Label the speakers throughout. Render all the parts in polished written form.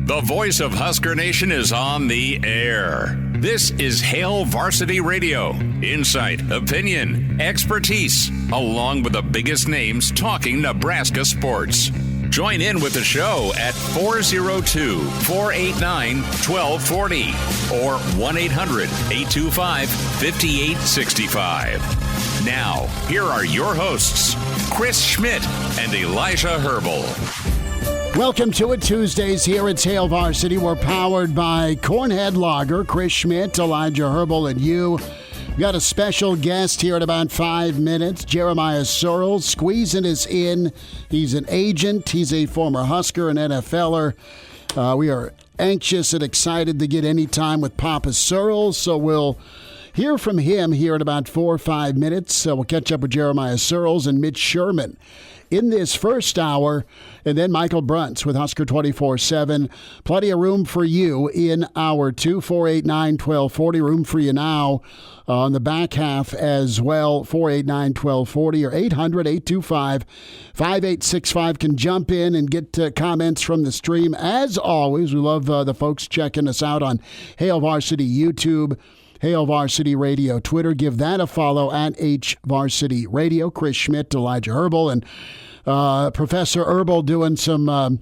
Speaker 1: The voice of Husker Nation is on the air. This is Hail Varsity Radio. Insight, opinion, expertise, along with the biggest names talking Nebraska sports. Join in with the show at 402-489-1240 or 1-800-825-5865. Now, here are your hosts, Chris Schmidt and Elijah Herbel.
Speaker 2: Welcome to it. Tuesdays here at Hail Varsity. We're powered by Cornhead Lager, Chris Schmidt, Elijah Herbel, and you. We got a special guest here in about 5 minutes, Jeremiah Sirles, squeezing us in. He's an agent. He's a former Husker and NFLer. We are anxious and excited to get any time with Papa Sirles, so we'll hear from him here in about 4 or 5 minutes. We'll catch up with Jeremiah Sirles and Mitch Sherman in this first hour, and then Michael Bruntz with Husker 24/7. Plenty of room for you in hour 2, 489-1240. Room for you now on the back half as well, 489-1240 or 800-825-5865. Can jump in and get comments from the stream. As always, we love the folks checking us out on Hail Varsity YouTube, Hail Varsity Radio, Twitter. Give that a follow at H Varsity Radio. Chris Schmidt, Elijah Herbel, and Professor Herbel doing some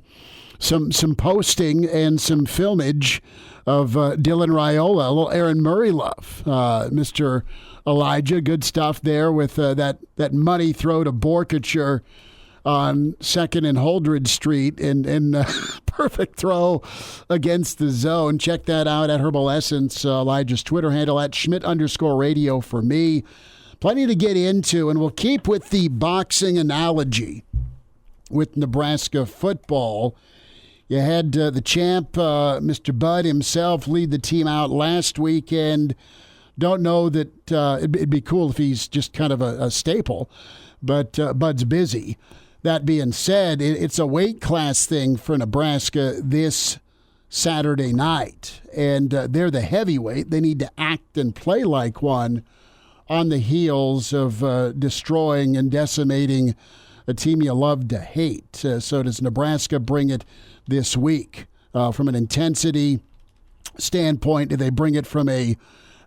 Speaker 2: posting and some filmage of Dylan Raiola, a little Aaron Murray love. Mr. Elijah, good stuff there with that money throw to Borkature on 2nd and Holdridge Street, and perfect throw against the zone. Check that out at Herbal Essence, Elijah's Twitter handle at Schmidt_radio for me. Plenty to get into, and we'll keep with the boxing analogy with Nebraska football. You had the champ, Mr. Bud himself, lead the team out last weekend. Don't know that it'd be cool if he's just kind of a staple, but Bud's busy. That being said, it's a weight class thing for Nebraska this Saturday night, and they're the heavyweight. They need to act and play like one on the heels of destroying and decimating a team you love to hate. So does Nebraska bring it this week? From an intensity standpoint, do they bring it from a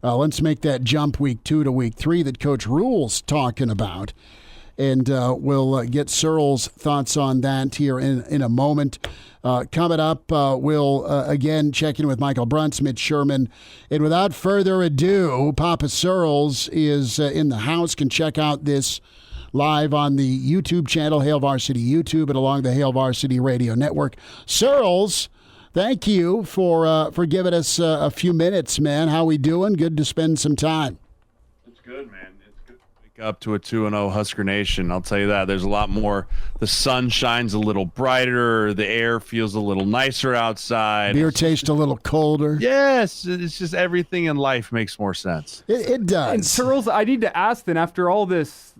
Speaker 2: let's make that jump week 2 to week 3 that Coach Rule's talking about? And we'll get Sirles' thoughts on that here in a moment. Coming up, we'll again check in with Michael Bruntz, Mitch Sherman. And without further ado, Papa Sirles is in the house. Can check out this live on the YouTube channel, Hail Varsity YouTube, and along the Hail Varsity Radio Network. Sirles, thank you for giving us a few minutes, man. How we doing? Good to spend some time.
Speaker 3: It's good, man. Up to a 2-0 Husker Nation. I'll tell you that. There's a lot more. The sun shines a little brighter. The air feels a little nicer outside.
Speaker 2: Beer tastes a little colder.
Speaker 3: Yes. It's just everything in life makes more sense.
Speaker 2: It does.
Speaker 4: And Sirles, I need to ask then, after all this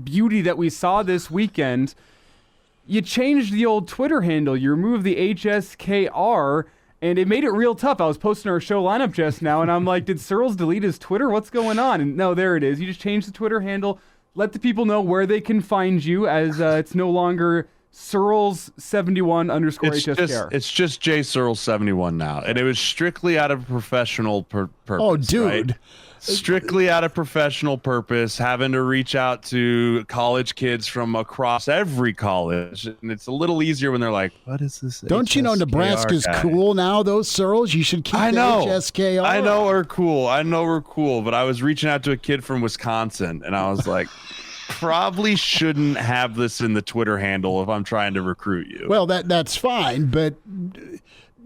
Speaker 4: beauty that we saw this weekend, you changed the old Twitter handle. You removed the HSKR, and it made it real tough. I was posting our show lineup just now, and I'm like, did Sirles delete his Twitter? What's going on? And no, there it is. You just changed the Twitter handle. Let the people know where they can find you, as it's no longer Sirles71_HSKR.
Speaker 3: It's just J Sirles71 now. And it was strictly out of professional purpose.
Speaker 2: Oh, dude.
Speaker 3: Right? Strictly out of professional purpose, having to reach out to college kids from across every college. And it's a little easier when they're like, what is this?
Speaker 2: Don't you know Nebraska's
Speaker 3: guy?
Speaker 2: Cool now, those Sirles? You should keep the HSKR.
Speaker 3: I know we're cool. But I was reaching out to a kid from Wisconsin, and I was like, probably shouldn't have this in the Twitter handle if I'm trying to recruit you.
Speaker 2: Well, that's fine, but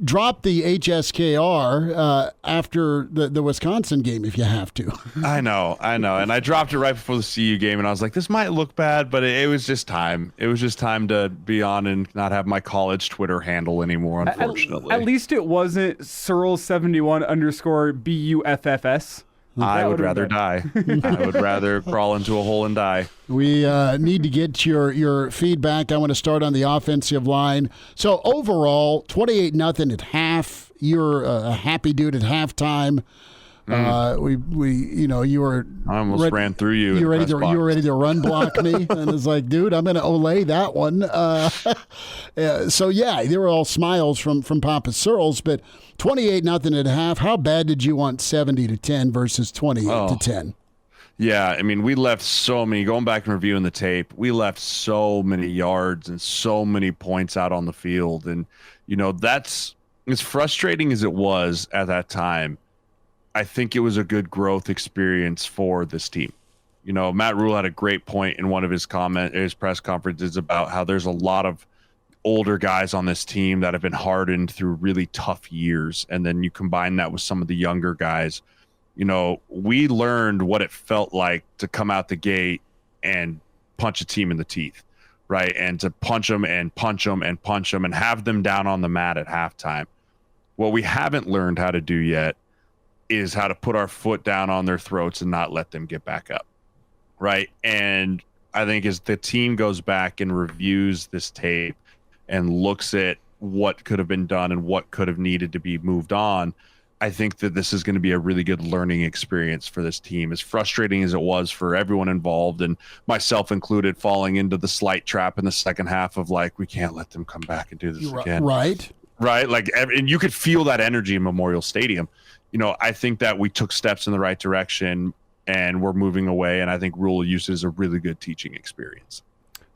Speaker 2: drop the HSKR after the Wisconsin game if you have to.
Speaker 3: I know. And I dropped it right before the CU game, and I was like, this might look bad, but it was just time. It was just time to be on and not have my college Twitter handle anymore, unfortunately.
Speaker 4: At least it wasn't Sirles71_BUFFS.
Speaker 3: I would rather die. I would rather crawl into a hole and die.
Speaker 2: We need to get your feedback. I want to start on the offensive line. So overall, 28-0 at half. You're a happy dude at halftime. You were.
Speaker 3: I almost ran through you.
Speaker 2: You were ready to run block me, and it's like, dude, I'm going to Olay that one. So yeah, they were all smiles from Papa Sirles, but 28-0 at half. How bad did you want 70-10 versus 28-10?
Speaker 3: Yeah, I mean, we left so many. Going back and reviewing the tape, we left so many yards and so many points out on the field, and that's as frustrating as it was at that time. I think it was a good growth experience for this team. Matt Rule had a great point in one of his press conferences about how there's a lot of older guys on this team that have been hardened through really tough years. And then you combine that with some of the younger guys. We learned what it felt like to come out the gate and punch a team in the teeth, right? And to punch them and punch them and punch them and have them down on the mat at halftime. What we haven't learned how to do yet is how to put our foot down on their throats and not let them get back up, right? And I think as the team goes back and reviews this tape and looks at what could have been done and what could have needed to be moved on, I think that this is going to be a really good learning experience for this team. As frustrating as it was for everyone involved, and myself included, falling into the slight trap in the second half of we can't let them come back and do this again.
Speaker 2: Right.
Speaker 3: And you could feel that energy in Memorial Stadium. I think that we took steps in the right direction and we're moving away. And I think Rule used it as a really good teaching experience.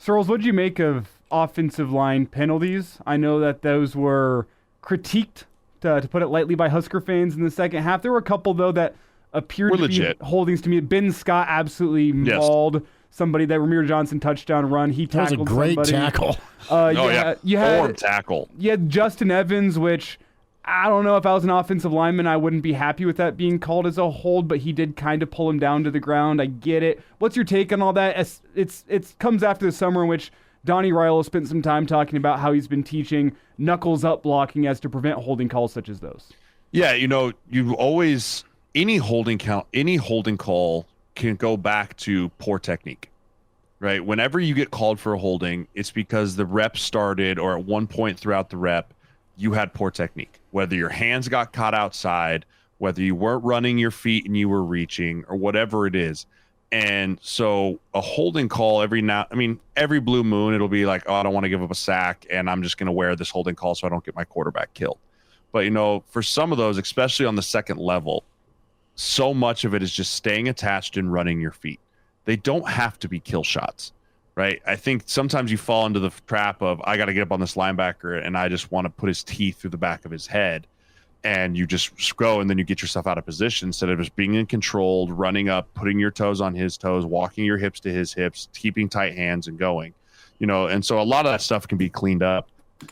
Speaker 4: Sirles, what did you make of offensive line penalties? I know that those were critiqued, to put it lightly, by Husker fans in the second half. There were a couple, though, that appeared to be holdings to me. Ben Scott absolutely mauled somebody. That Ramir Johnson touchdown run. He tackled somebody.
Speaker 2: That was a great tackle.
Speaker 3: Form tackle.
Speaker 4: You had Justin Evans, which I don't know if I was an offensive lineman, I wouldn't be happy with that being called as a hold, but he did kind of pull him down to the ground. I get it. What's your take on all that? It comes after the summer in which Donnie Rilo spent some time talking about how he's been teaching knuckles up blocking as to prevent holding calls such as those. Yeah,
Speaker 3: you always, any holding call can go back to poor technique, right? Whenever you get called for a holding, it's because the rep started, or at one point throughout the rep, you had poor technique, whether your hands got caught outside, whether you weren't running your feet and you were reaching, or whatever it is. And so a holding call every blue moon, it'll be like, oh, I don't want to give up a sack and I'm just going to wear this holding call so I don't get my quarterback killed. But, for some of those, especially on the second level, so much of it is just staying attached and running your feet. They don't have to be kill shots, right? I think sometimes you fall into the trap of, I got to get up on this linebacker and I just want to put his teeth through the back of his head. And you just go, and then you get yourself out of position instead of just being in control, running up, putting your toes on his toes, walking your hips to his hips, keeping tight hands and going, and so a lot of that stuff can be cleaned up.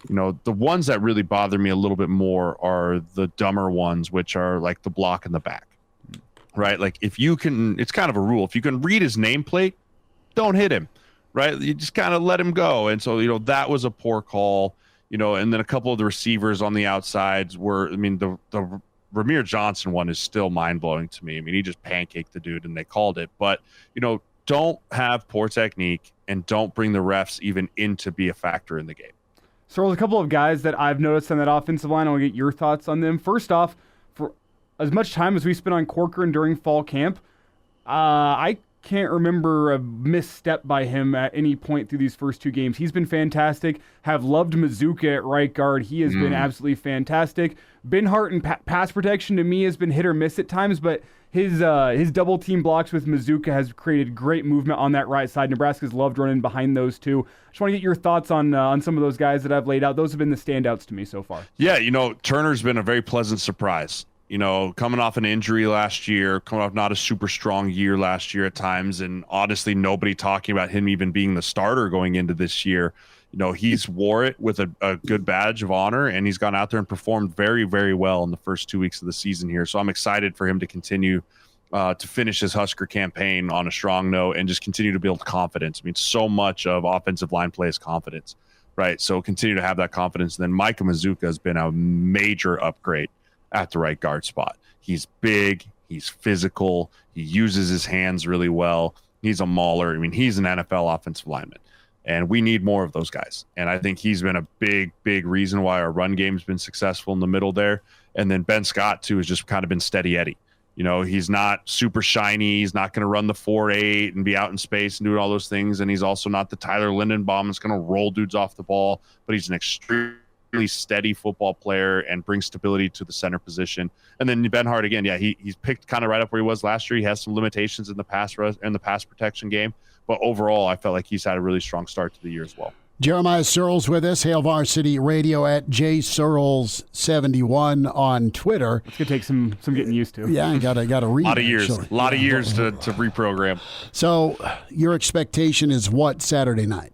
Speaker 3: The ones that really bother me a little bit more are the dumber ones, which are like the block in the back, right? Like if you can, it's kind of a rule. If you can read his nameplate, don't hit him, right? You just kind of let him go. And so, that was a poor call. And then a couple of the receivers on the outsides were, the Ramir Johnson one is still mind-blowing to me. He just pancaked the dude and they called it. But, don't have poor technique and don't bring the refs even in to be a factor in the game.
Speaker 4: So there's a couple of guys that I've noticed on that offensive line. I want to get your thoughts on them. First off, for as much time as we spent on Corcoran during fall camp, I can't remember a misstep by him at any point through these first two games. He's been fantastic. Have loved Mazuka at right guard. He has been absolutely fantastic. Benhart and pass protection to me has been hit or miss at times, but his double team blocks with Mazuka has created great movement on that right side. Nebraska's loved running behind those two. I just want to get your thoughts on some of those guys that I've laid out. Those have been the standouts to me so far.
Speaker 3: Yeah, Turner's been a very pleasant surprise. Coming off an injury last year, coming off not a super strong year last year at times, and honestly, nobody talking about him even being the starter going into this year. He's wore it with a good badge of honor, and he's gone out there and performed very, very well in the first 2 weeks of the season here. So I'm excited for him to continue to finish his Husker campaign on a strong note and just continue to build confidence. So much of offensive line play is confidence, right? So continue to have that confidence. And then Micah Mazuka has been a major upgrade at the right guard spot. He's big, he's physical, he uses his hands really well. He's a mauler. He's an NFL offensive lineman, and we need more of those guys. And I think he's been a big, big reason why our run game's been successful in the middle there. And then Ben Scott, too, has just kind of been steady Eddie. He's not super shiny. He's not going to run the 4.8 and be out in space and doing all those things. And he's also not the Tyler Lindenbaum that's going to roll dudes off the ball, but he's an extremely steady football player and brings stability to the center position. And then Benhart, again, he's picked kind of right up where he was last year. He has some limitations in the pass rush and the pass protection game, but overall, I felt like he's had a really strong start to the year as well.
Speaker 2: Jeremiah Sirles with us, Hail Varsity Radio at JSirles71 on Twitter.
Speaker 4: It's going to take some getting used to.
Speaker 2: Yeah, I got to read.
Speaker 3: A lot of years to reprogram.
Speaker 2: So your expectation is what Saturday night?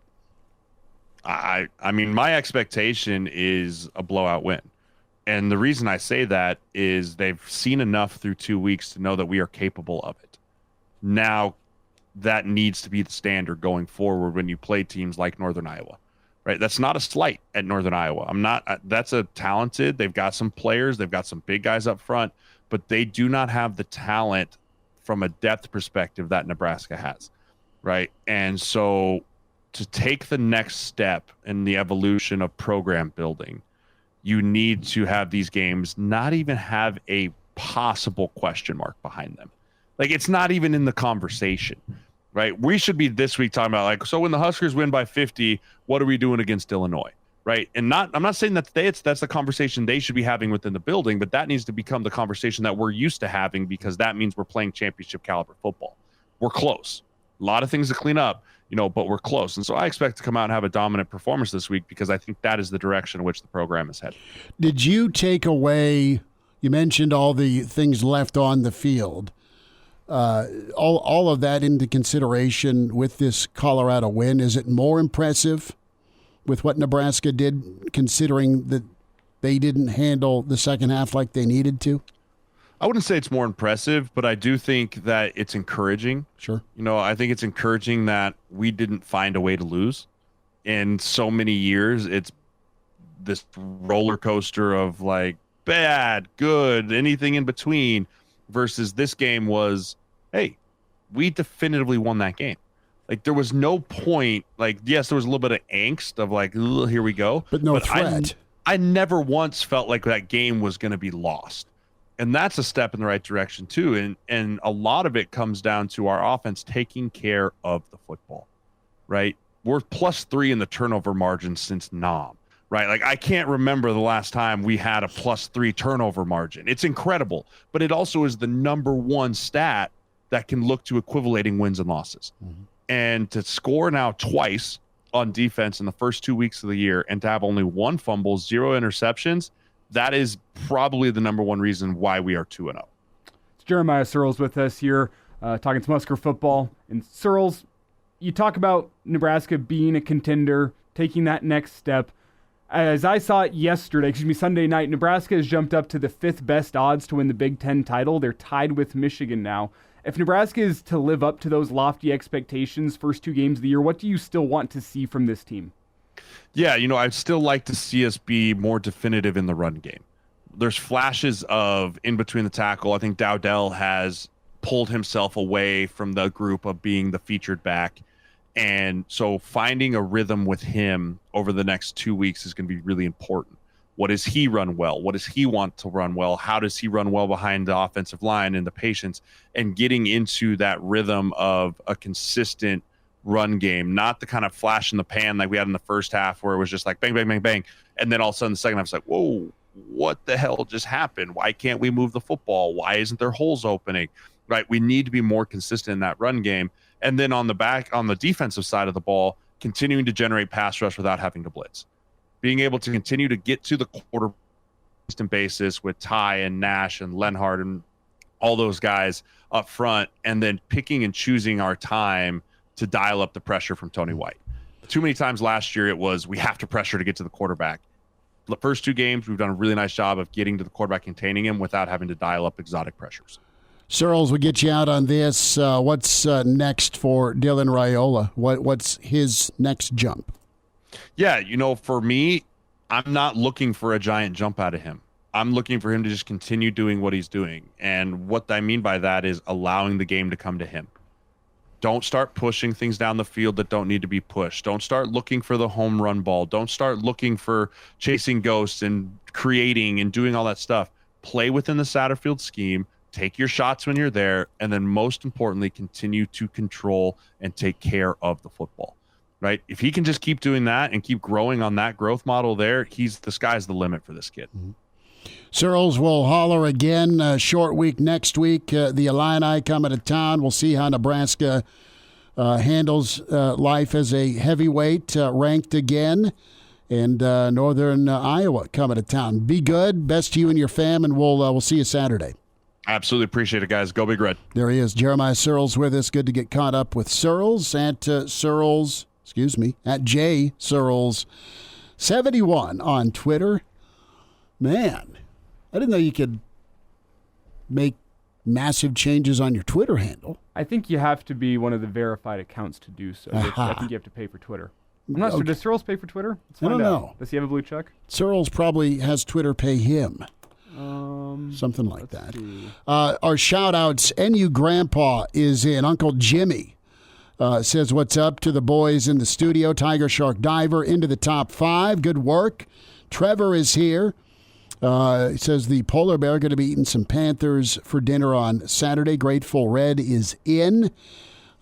Speaker 3: I mean, my expectation is a blowout win. And the reason I say that is they've seen enough through 2 weeks to know that we are capable of it. Now, that needs to be the standard going forward when you play teams like Northern Iowa, right? That's not a slight at Northern Iowa. That's a talented, they've got some players, they've got some big guys up front, but they do not have the talent from a depth perspective that Nebraska has, right? And so to take the next step in the evolution of program building, you need to have these games not even have a possible question mark behind them. Like, it's not even in the conversation, right? We should be this week talking about, so when the Huskers win by 50, what are we doing against Illinois, right? And I'm not saying that that's the conversation they should be having within the building, but that needs to become the conversation that we're used to having, because that means we're playing championship caliber football. We're close. A lot of things to clean up, but we're close. And so I expect to come out and have a dominant performance this week, because I think that is the direction in which the program is headed.
Speaker 2: Did you take away, you mentioned all the things left on the field, all of that into consideration with this Colorado win? Is it more impressive with what Nebraska did, considering that they didn't handle the second half like they needed to?
Speaker 3: I wouldn't say it's more impressive, but I do think that it's encouraging.
Speaker 2: Sure.
Speaker 3: I think it's encouraging that we didn't find a way to lose. In so many years, it's this roller coaster of bad, good, anything in between, versus this game was, hey, we definitively won that game. There was no point, yes, there was a little bit of angst of here we go.
Speaker 2: But no threat.
Speaker 3: I never once felt like that game was going to be lost. And that's a step in the right direction too. And a lot of it comes down to our offense taking care of the football, right? We're +3 in the turnover margin since Nam. Right? I can't remember the last time we had a +3 turnover margin. It's incredible, but it also is the number one stat that can look to equivalating wins and losses. Mm-hmm. And to score now twice on defense in the first 2 weeks of the year, and to have only 1 fumble, 0 interceptions, that is probably the number one reason why we are 2-0.
Speaker 4: It's Jeremiah Sirles with us here, talking some Husker football. And Sirles, you talk about Nebraska being a contender, taking that next step. As I saw it Sunday night, Nebraska has jumped up to the 5th best odds to win the Big Ten title. They're tied with Michigan now. If Nebraska is to live up to those lofty expectations first 2 games of the year, what do you still want to see from this team?
Speaker 3: Yeah, I'd still like to see us be more definitive in the run game. There's flashes of in between the tackle. I think Dowdell has pulled himself away from the group of being the featured back. And so finding a rhythm with him over the next 2 weeks is going to be really important. What does he run well? What does he want to run well? How does he run well behind the offensive line and the patience, and getting into that rhythm of a consistent run game, not the kind of flash in the pan like we had in the first half where it was just bang, bang, bang, bang. And then all of a sudden the second half it's whoa, what the hell just happened? Why can't we move the football? Why isn't there holes opening? Right? We need to be more consistent in that run game. And then on the defensive side of the ball, continuing to generate pass rush without having to blitz. Being able to continue to get to the quarter consistent basis with Ty and Nash and Lenhart and all those guys up front, and then picking and choosing our time to dial up the pressure from Tony White. Too many times last year it was we have to pressure to get to the quarterback. The first 2 games, we've done a really nice job of getting to the quarterback, containing him without having to dial up exotic pressures.
Speaker 2: Sirles, we'll get you out on this. What's next for Dylan Raiola? What's his next jump?
Speaker 3: Yeah, for me, I'm not looking for a giant jump out of him. I'm looking for him to just continue doing what he's doing. And what I mean by that is allowing the game to come to him. Don't start pushing things down the field that don't need to be pushed. Don't start looking for the home run ball. Don't start looking for chasing ghosts and creating and doing all that stuff. Play within the Satterfield scheme. take your shots when you're there, and then most importantly, continue to control and take care of the football, right? If he can just keep doing that and keep growing on that growth model there, the sky's the limit for this kid.
Speaker 2: Mm-hmm. Sirles will holler again. Short week next week. The Illini coming to town. We'll see how Nebraska handles life as a heavyweight, ranked again. And Northern Iowa coming to town. Be good. Best to you and your fam, and we'll see you Saturday.
Speaker 3: Absolutely appreciate it, guys. Go Big Red.
Speaker 2: There he is, Jeremiah Sirles with us. Good to get caught up with Sirles at at J Sirles 71 on Twitter. Man, I didn't know you could make massive changes on your Twitter handle.
Speaker 4: I think you have to be one of the verified accounts to do so. I think you have to pay for Twitter. I'm not sure. Does Sirles pay for Twitter? Let's find
Speaker 2: I don't
Speaker 4: out.
Speaker 2: know.
Speaker 4: Does he have a blue check?
Speaker 2: Sirles probably has Twitter pay him. Something like that. Our shout-outs, NU Grandpa is in. Uncle Jimmy says, what's up to the boys in the studio. Tiger Shark Diver into the top 5. Good work. Trevor is here. He says the polar bear going to be eating some Panthers for dinner on Saturday. Grateful Red is in.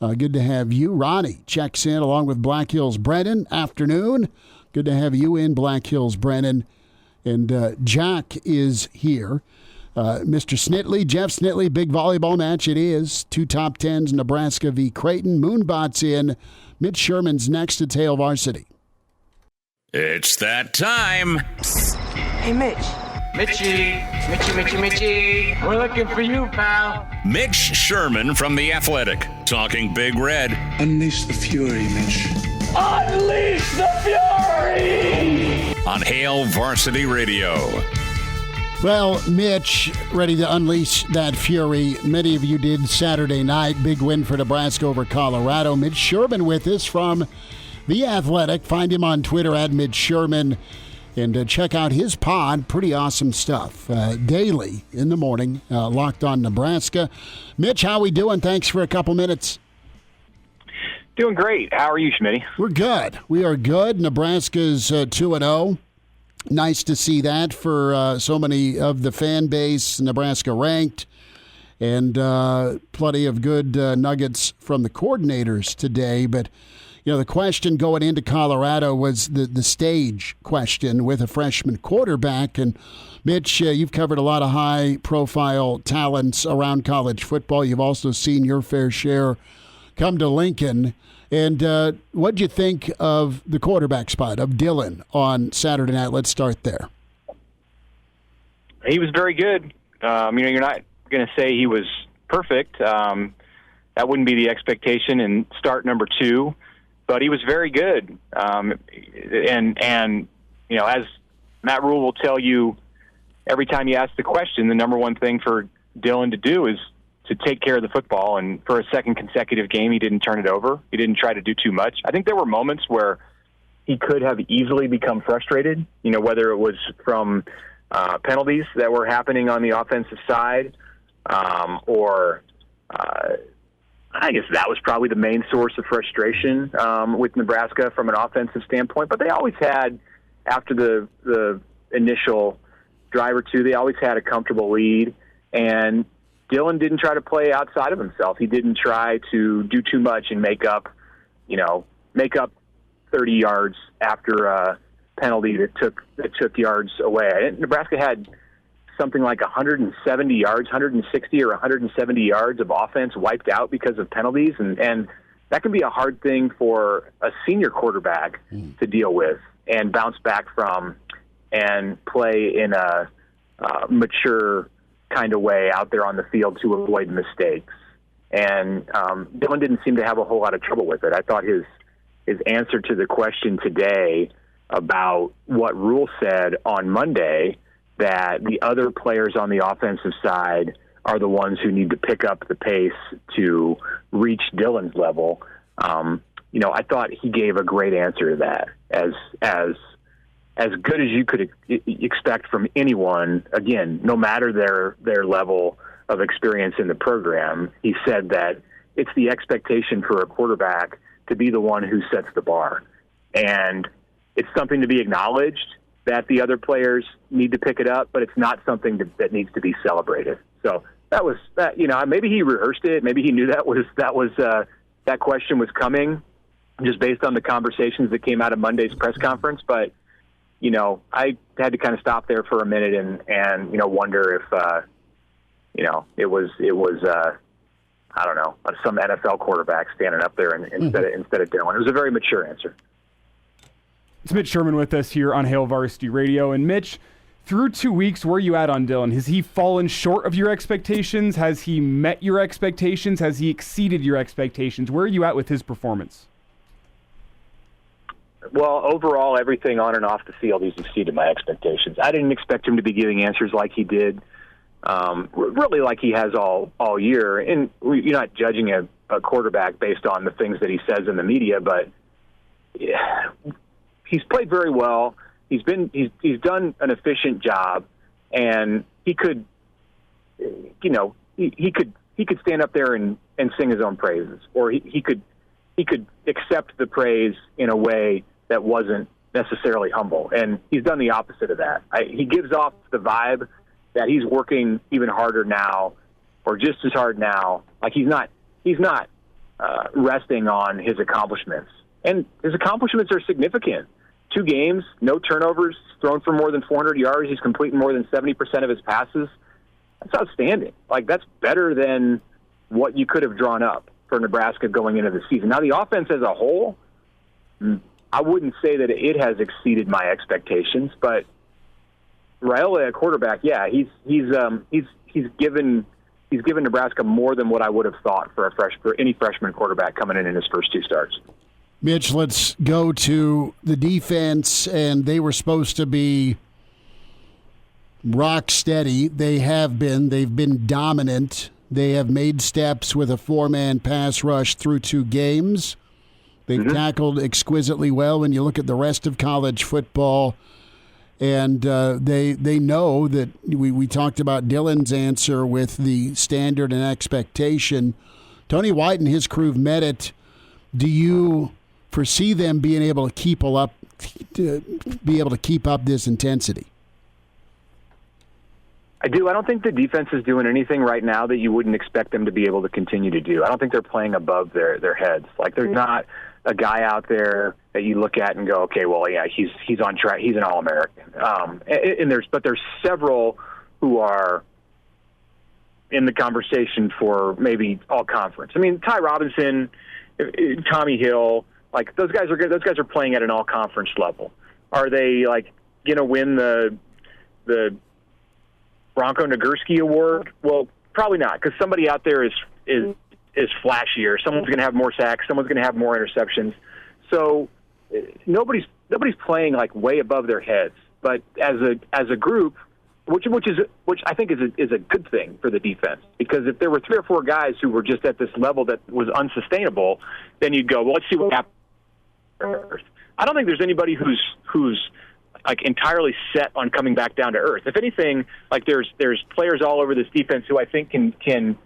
Speaker 2: Good to have you. Ronnie checks in along with Black Hills Brennan. Afternoon. Good to have you in, Black Hills Brennan. And Jack is here. Mr. Snitley, Jeff Snitley, big volleyball match it is. 2 top 10s, Nebraska v. Creighton. Moonbot's in. Mitch Sherman's next. It's Hail Varsity.
Speaker 1: It's that time.
Speaker 5: Psst. Hey, Mitch. Mitchie. We're looking for you, pal.
Speaker 1: Mitch Sherman from The Athletic, talking Big Red.
Speaker 6: Unleash the fury, Mitch.
Speaker 5: Unleash the fury!
Speaker 1: On Hail Varsity Radio.
Speaker 2: Well, Mitch, ready to unleash that fury. Many of you did Saturday night. Big win for Nebraska over Colorado. Mitch Sherman with us from The Athletic. Find him on Twitter at Mitch Sherman. And check out his pod. Pretty awesome stuff. Daily in the morning. Locked on Nebraska. Mitch, how we doing? Thanks for a couple minutes.
Speaker 7: Doing great. How are you, Schmidt?
Speaker 2: We're good. We are good. Nebraska's 2-0. Nice to see that for so many of the fan base. Nebraska ranked. And plenty of good nuggets from the coordinators today. But the question going into Colorado was the stage question with a freshman quarterback. And, Mitch, you've covered a lot of high-profile talents around college football. You've also seen your fair share come to Lincoln. And what'd you think of the quarterback spot of Dylan on Saturday night? Let's start there.
Speaker 7: He was very good. You're not going to say he was perfect. That wouldn't be the expectation in start number 2. But he was very good, and as Matt Rule will tell you, every time you ask the question, the number one thing for Dylan to do is to take care of the football. And for a second consecutive game, he didn't turn it over. He didn't try to do too much. I think there were moments where he could have easily become frustrated. Whether it was from penalties that were happening on the offensive side, or I guess that was probably the main source of frustration with Nebraska from an offensive standpoint. But they always had, after the initial drive or two, they always had a comfortable lead. And Dylan didn't try to play outside of himself. He didn't try to do too much and make up 30 yards after a penalty that took yards away. Nebraska had something like 170 yards, 160 or 170 yards of offense wiped out because of penalties. And that can be a hard thing for a senior quarterback to deal with and bounce back from and play in a mature kind of way out there on the field to avoid mistakes. And Dylan didn't seem to have a whole lot of trouble with it. I thought his answer to the question today about what Rule said on Monday, that the other players on the offensive side are the ones who need to pick up the pace to reach Dylan's level. I thought he gave a great answer to that, as good as you could expect from anyone. Again, no matter their level of experience in the program, he said that it's the expectation for a quarterback to be the one who sets the bar, and it's something to be acknowledged that the other players need to pick it up, but it's not something that needs to be celebrated. So maybe he rehearsed it. Maybe he knew that question was coming, just based on the conversations that came out of Monday's press conference. But I had to kind of stop there for a minute and wonder if it was I don't know, some NFL quarterback standing up there instead of Dylan. It was a very mature answer.
Speaker 4: It's Mitch Sherman with us here on Hail Varsity Radio. And Mitch, through 2 weeks, where are you at on Dylan? Has he fallen short of your expectations? Has he met your expectations? Has he exceeded your expectations? Where are you at with his performance?
Speaker 7: Well, overall, everything on and off the field, he's exceeded my expectations. I didn't expect him to be giving answers like he did, really like he has all year. And you're not judging a quarterback based on the things that he says in the media, but he's played very well. He's done an efficient job, and he could stand up there and sing his own praises, or he could accept the praise in a way that wasn't necessarily humble, and he's done the opposite of that. He gives off the vibe that he's working even harder now, or just as hard now. Like he's not resting on his accomplishments, and his accomplishments are significant. 2 games, no turnovers, thrown for more than 400 yards. He's completing more than 70% of his passes. That's outstanding. Like, that's better than what you could have drawn up for Nebraska going into the season. Now, the offense as a whole, I wouldn't say that it has exceeded my expectations, but Raiola at quarterback, yeah, he's given Nebraska more than what I would have thought for any freshman quarterback coming in his first 2 starts.
Speaker 2: Mitch, let's go to the defense, and they were supposed to be rock steady. They have been. They've been dominant. They have made steps with a 4-man pass rush through 2 games. They've tackled exquisitely well when you look at the rest of college football. And they know that we talked about Dylan's answer with the standard and expectation. Tony White and his crew have met it. Do you foresee them being able to keep up this intensity?
Speaker 7: I do. I don't think the defense is doing anything right now that you wouldn't expect them to be able to continue to do. I don't think they're playing above their heads. Like, there's not a guy out there that you look at and go, okay, well, yeah, he's on track. He's an All-American. But there's several who are in the conversation for maybe All-Conference. I mean, Ty Robinson, Tommy Hill, like, those guys are good. Those guys are playing at an all-conference level. Are they, like, going to win the Bronco Nagurski Award? Well, probably not, because somebody out there is flashier. Someone's going to have more sacks. Someone's going to have more interceptions. So nobody's playing, like, way above their heads. But as a group, which I think is a good thing for the defense, because if there were 3 or 4 guys who were just at this level that was unsustainable, then you'd go, well, let's see what happens. I don't think there's anybody who's like entirely set on coming back down to earth. If anything, like there's players all over this defense who I think can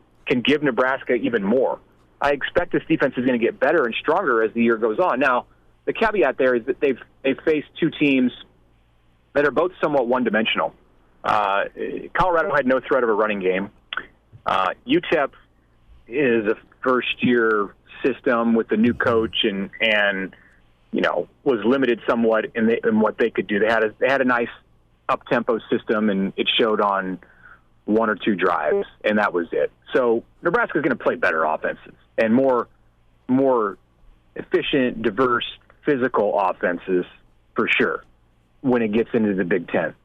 Speaker 7: give Nebraska even more. I expect this defense is going to get better and stronger as the year goes on. Now, the caveat there is that they've faced 2 teams that are both somewhat one-dimensional. Colorado had no threat of a running game. UTEP is a first-year system with the new coach and was limited somewhat in what they could do. They had a nice up-tempo system, and it showed on 1 or 2 drives, and that was it. So Nebraska's going to play better offenses and more efficient, diverse, physical offenses for sure when it gets into the Big Ten.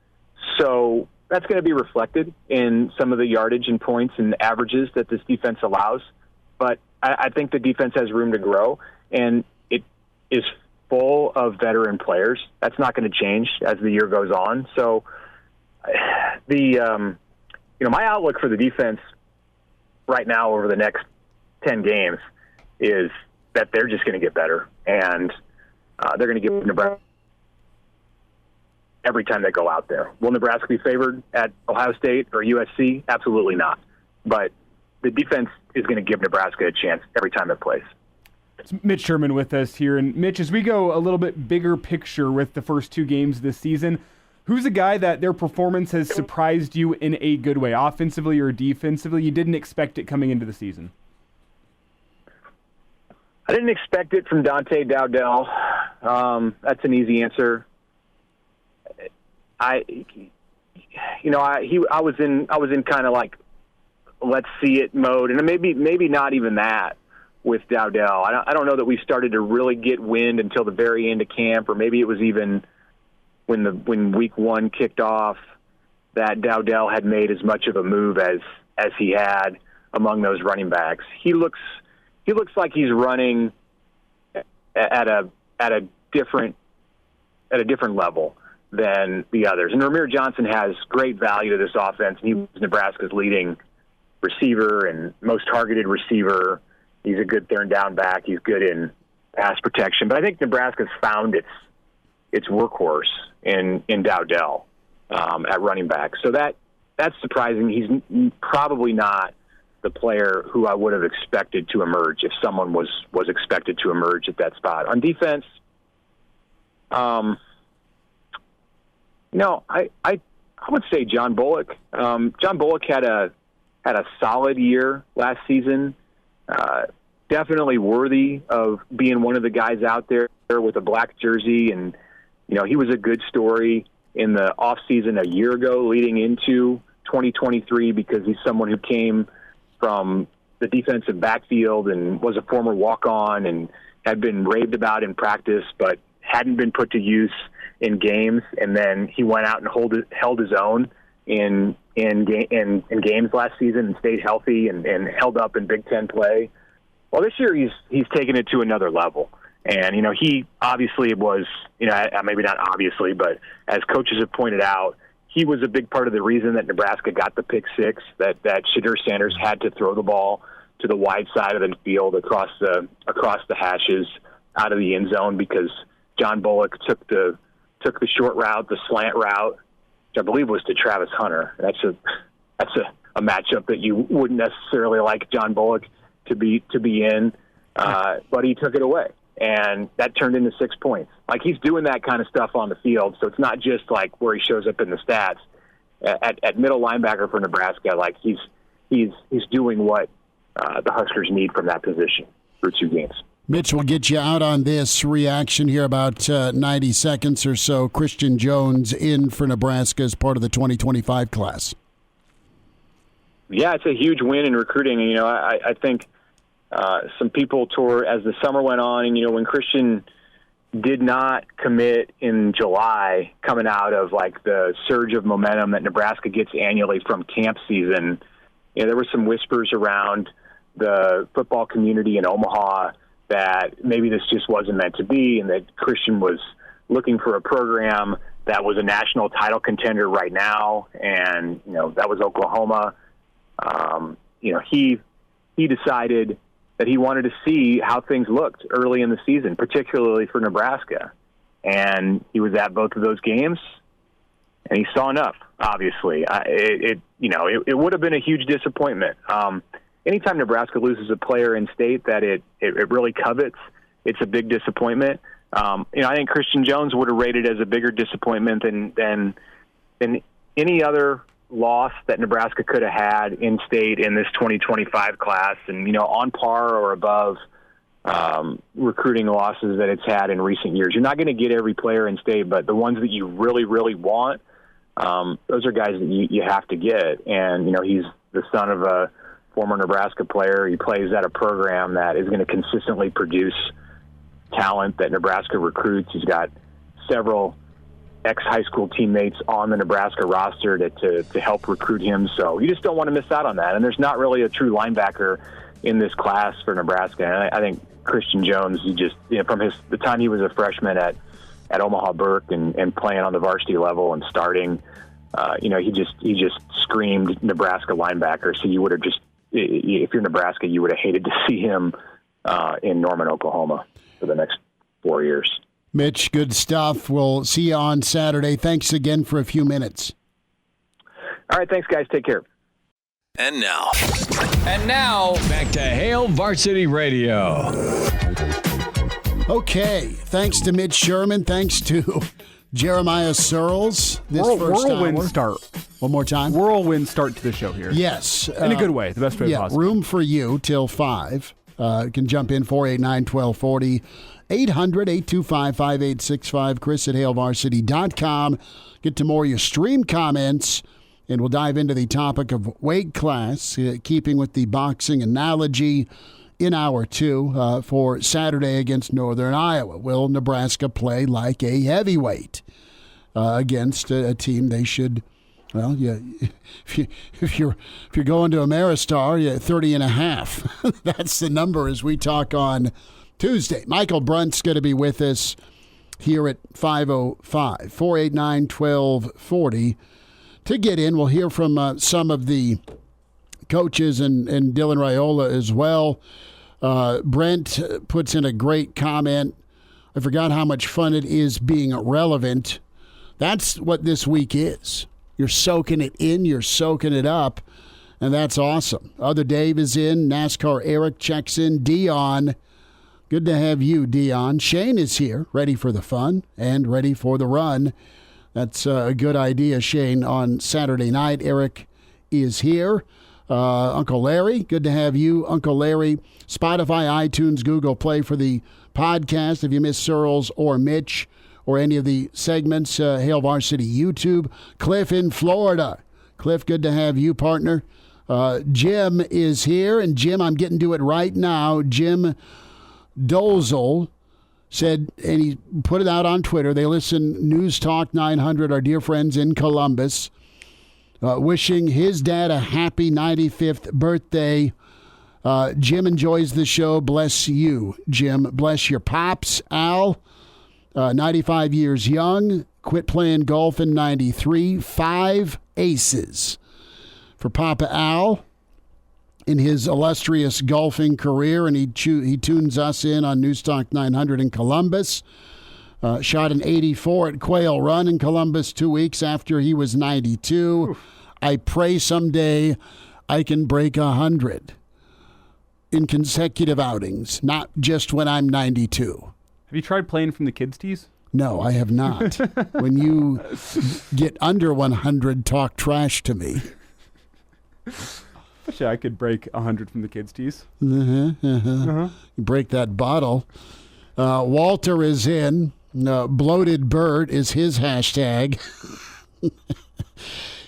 Speaker 7: So that's going to be reflected in some of the yardage and points and averages that this defense allows. But I think the defense has room to grow, and it is full of veteran players. That's not going to change as the year goes on. So my outlook for the defense right now over the next 10 games is that they're just going to get better, and they're going to give Nebraska every time they go out there. Will Nebraska be favored at Ohio State or USC? Absolutely not. But the defense is going to give Nebraska a chance every time it plays.
Speaker 4: It's Mitch Sherman with us here. And Mitch, as we go a little bit bigger picture with the first 2 games this season, Who's a guy that their performance has surprised you in a good way, offensively or defensively? You didn't expect it coming into the season.
Speaker 7: I didn't expect it from Dante Dowdell. That's an easy answer. I was in kind of like let's see it mode, and maybe not even that with Dowdell. I don't know that we started to really get wind until the very end of camp, or maybe it was even when week one kicked off that Dowdell had made as much of a move as he had among those running backs. He looks like he's running at a different level than the others. And Ramir Johnson has great value to this offense, and he was Nebraska's leading receiver and most targeted receiver. He's a good third down back. He's good in pass protection. But I think Nebraska's found its workhorse in Dowdell at running back. So that's surprising. He's probably not the player who I would have expected to emerge if someone was expected to emerge at that spot. On defense, I would say John Bullock. John Bullock had a solid year last season. Definitely worthy of being one of the guys out there with a black jersey, and he was a good story in the offseason a year ago leading into 2023 because he's someone who came from the defensive backfield and was a former walk-on and had been raved about in practice but hadn't been put to use in games, and then he went out and held his own in games last season and stayed healthy and held up in Big Ten play. Well, this year he's taken it to another level. And, he obviously was, maybe not obviously, but as coaches have pointed out, he was a big part of the reason that Nebraska got the pick six, that Shadur Sanders had to throw the ball to the wide side of the field across the hashes out of the end zone because John Bullock took the short route, the slant route, which I believe was to Travis Hunter. That's a matchup that you wouldn't necessarily like John Bullock to be in, but he took it away. And that turned into 6 points. Like, he's doing that kind of stuff on the field, so it's not just like where he shows up in the stats. At middle linebacker for Nebraska, like he's doing what the Huskers need from that position through 2 games.
Speaker 2: Mitch, we'll get you out on this reaction here about 90 seconds or so. Christian Jones in for Nebraska as part of the 2025 class.
Speaker 7: Yeah, it's a huge win in recruiting. I think some people as the summer went on, and when Christian did not commit in July, coming out of like the surge of momentum that Nebraska gets annually from camp season, there were some whispers around the football community in Omaha that maybe this just wasn't meant to be, and that Christian was looking for a program that was a national title contender right now, and that was Oklahoma. He decided that he wanted to see how things looked early in the season, particularly for Nebraska. And he was at both of those games, and he saw enough, obviously. It would have been a huge disappointment. Anytime Nebraska loses a player in state that it really covets, it's a big disappointment. I think Christian Jones would have rated as a bigger disappointment than any other loss that Nebraska could have had in state in this 2025 class, and on par or above recruiting losses that it's had in recent years. You're not going to get every player in state, but the ones that you really, really want, those are guys that you have to get. And he's the son of a former Nebraska player. He plays at a program that is going to consistently produce talent that Nebraska recruits. He's got several ex-high school teammates on the Nebraska roster to help recruit him. So you just don't want to miss out on that. And there's not really a true linebacker in this class for Nebraska. And I think Christian Jones, he just, from the time he was a freshman at Omaha Burke and playing on the varsity level and starting, he just screamed Nebraska linebacker. So you would have just, if you're Nebraska, you would have hated to see him in Norman, Oklahoma for the next 4 years.
Speaker 2: Mitch, good stuff. We'll see you on Saturday. Thanks again for a few minutes.
Speaker 7: All right, thanks, guys. Take care.
Speaker 1: And now,
Speaker 8: back to Hail Varsity Radio.
Speaker 2: Okay, thanks to Mitch Sherman. Thanks to Jeremiah Sirles this first
Speaker 4: whirlwind
Speaker 2: hour.
Speaker 4: start.
Speaker 2: One more time.
Speaker 4: Whirlwind start to the show here.
Speaker 2: Yes.
Speaker 4: In a good way, the best way possible.
Speaker 2: Room for you till 5. You can jump in 489-1240, 800-825-5865, Chris at HailVarsity.com. Get to more of your stream comments, and we'll dive into the topic of weight class, keeping with the boxing analogy in hour 2 for Saturday against Northern Iowa. Will Nebraska play like a heavyweight against a team they should? Well, yeah. If you're going to Ameristar, 30.5. That's the number as we talk on Tuesday. Michael Bruntz going to be with us here at 5:05, 489-1240. To get in, we'll hear from some of the coaches and Dylan Raiola as well. Brent puts in a great comment. I forgot how much fun it is being relevant. That's what this week is. You're soaking it in, you're soaking it up, and that's awesome. Other Dave is in. NASCAR Eric checks in. Dion, good to have you, Dion. Shane is here, ready for the fun and ready for the run. That's a good idea, Shane, on Saturday night. Eric is here. Uncle Larry, good to have you. Uncle Larry, Spotify, iTunes, Google Play for the podcast. If you miss Sirles or Mitch or any of the segments, Hail Varsity YouTube. Cliff in Florida. Cliff, good to have you, partner. Jim is here, and Jim, I'm getting to it right now. Jim Dozel said, and he put it out on Twitter, they listen News Talk 900, our dear friends in Columbus, wishing his dad a happy 95th birthday. Jim enjoys the show. Bless you, Jim. Bless your pops. Al, 95 years young, quit playing golf in 93, 5 aces for Papa Al in his illustrious golfing career, and he tunes us in on Newstalk 900 in Columbus. Shot an 84 at Quail Run in Columbus 2 weeks after he was 92. Oof. I pray someday I can break 100 in consecutive outings, not just when I'm 92.
Speaker 4: Have you tried playing from the kids' tees?
Speaker 2: No, I have not. When you get under 100, talk trash to me.
Speaker 4: Wish I could break 100 from the kids' tees.
Speaker 2: You break that bottle. Walter is in. Bloated Bird is his hashtag.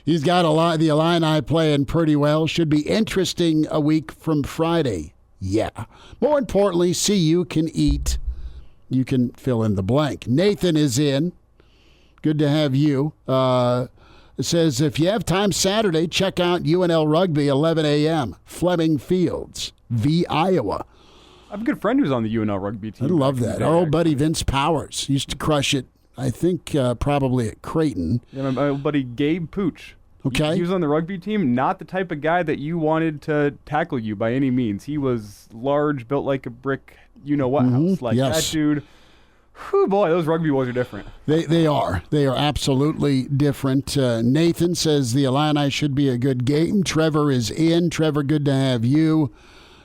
Speaker 2: He's got the Illini playing pretty well. Should be interesting a week from Friday. Yeah. More importantly, see you can eat. You can fill in the blank. Nathan is in. Good to have you. It says, if you have time Saturday, check out UNL Rugby, 11 a.m., Fleming Fields, v. Iowa.
Speaker 4: I have a good friend who's on the UNL Rugby team.
Speaker 2: I love that. Our old buddy Vince Powers used to crush it, I think, probably at Creighton.
Speaker 4: Yeah, my old buddy Gabe Pooch.
Speaker 2: Okay.
Speaker 4: He was on the rugby team, not the type of guy that you wanted to tackle you by any means. He was large, built like a brick, you-know-what house. Like that dude. Whew, boy, those rugby boys are different.
Speaker 2: They are. They are absolutely different. Nathan says the Illini should be a good game. Trevor is in. Trevor, good to have you.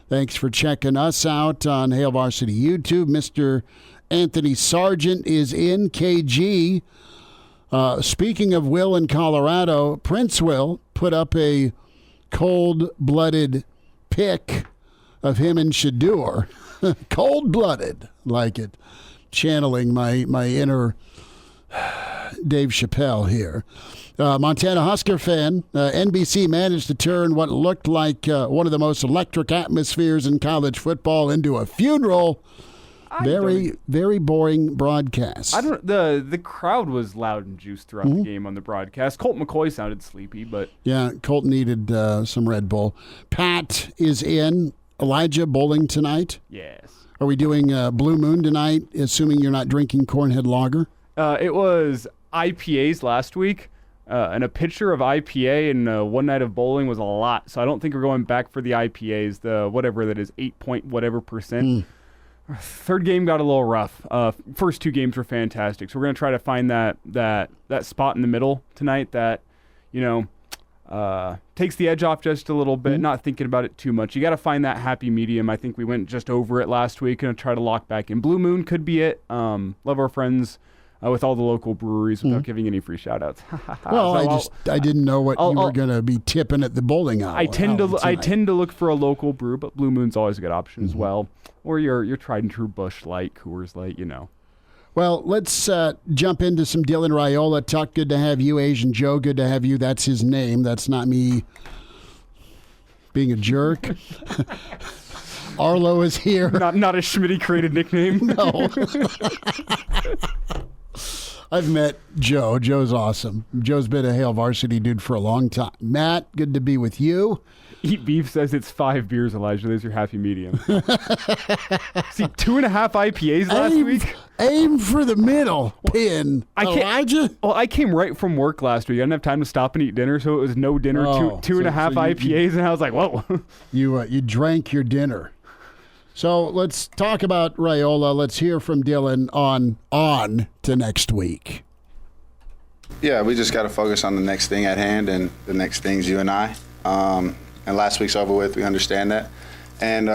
Speaker 2: Thanks for checking us out on Hail Varsity YouTube. Mr. Anthony Sargent is in. KG. Speaking of Will in Colorado, Prince Will put up a cold-blooded pic of him in Shadur. Cold-blooded, like it. Channeling my inner Dave Chappelle here. Montana Husker fan. NBC managed to turn what looked like one of the most electric atmospheres in college football into a funeral. Very, very boring broadcast.
Speaker 4: The crowd was loud and juiced throughout the game on the broadcast. Colt McCoy sounded sleepy, but
Speaker 2: yeah, Colt needed some Red Bull. Pat is in. Elijah bowling tonight.
Speaker 4: Yes.
Speaker 2: Are we doing Blue Moon tonight, assuming you're not drinking Cornhead Lager?
Speaker 4: It was IPAs last week, and a pitcher of IPA and one night of bowling was a lot. So I don't think we're going back for the IPAs, the whatever that is, 8% Third game got a little rough. First 2 games were fantastic. So we're going to try to find that spot in the middle tonight that, takes the edge off just a little bit, not thinking about it too much. You got to find that happy medium. I think we went just over it last week. Going to try to lock back in. Blue Moon could be it. Love our friends with all the local breweries without giving any free shout-outs.
Speaker 2: Well,
Speaker 4: So
Speaker 2: I didn't know what you were going to be tipping at the bowling alley.
Speaker 4: I tend to look for a local brew, but Blue Moon's always a good option as well. Or your tried and true Busch Light, Coors Light,
Speaker 2: Well, let's jump into some Dylan Raiola. Tuck, good to have you. Asian Joe, good to have you. That's his name. That's not me being a jerk. Arlo is here.
Speaker 4: Not a Schmidt-created nickname.
Speaker 2: No. I've met Joe. Joe's awesome. Joe's been a Hail Varsity dude for a long time. Matt, good to be with you.
Speaker 4: Eat Beef says it's 5 beers, Elijah. There's your happy medium. See, 2.5 IPAs last week.
Speaker 2: Aim for the middle pin, Elijah.
Speaker 4: Well, I came right from work last week. I didn't have time to stop and eat dinner, so it was no dinner, two and a half IPAs, and I was like, whoa.
Speaker 2: You drank your dinner. So let's talk about Raiola. Let's hear from Dylan on to next week.
Speaker 9: Yeah, we just got to focus on the next thing at hand, and the next thing's you and I. And last week's over with. We understand that, and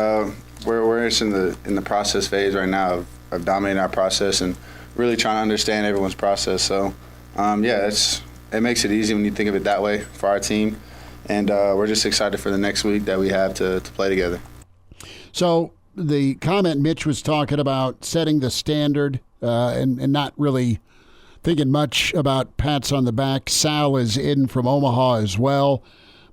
Speaker 9: we're just in the process phase right now of dominating our process and really trying to understand everyone's process. So, it makes it easy when you think of it that way for our team, and we're just excited for the next week that we have to play together.
Speaker 2: So the comment Mitch was talking about setting the standard and not really thinking much about pats on the back. Sal is in from Omaha as well.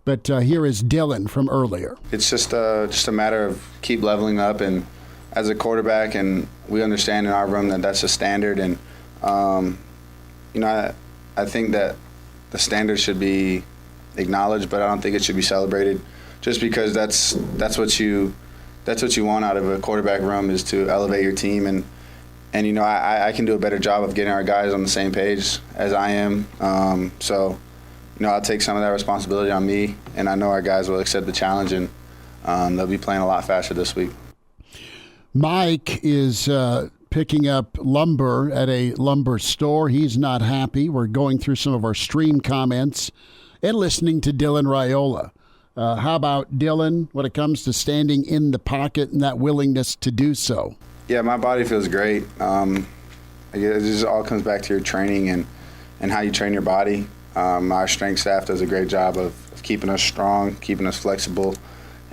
Speaker 2: But here is Dylan from earlier.
Speaker 9: It's just a matter of keep leveling up, and as a quarterback, and we understand in our room that that's a standard, and I think that the standard should be acknowledged, but I don't think it should be celebrated, just because that's what you want out of a quarterback room, is to elevate your team, and I can do a better job of getting our guys on the same page as I am, so. I'll take some of that responsibility on me, and I know our guys will accept the challenge, and they'll be playing a lot faster this week.
Speaker 2: Mike is picking up lumber at a lumber store. He's not happy. We're going through some of our stream comments and listening to Dylan Raiola. How about Dylan when it comes to standing in the pocket and that willingness to do so?
Speaker 9: Yeah, my body feels great. It just all comes back to your training and how you train your body. Our strength staff does a great job of keeping us strong, keeping us flexible,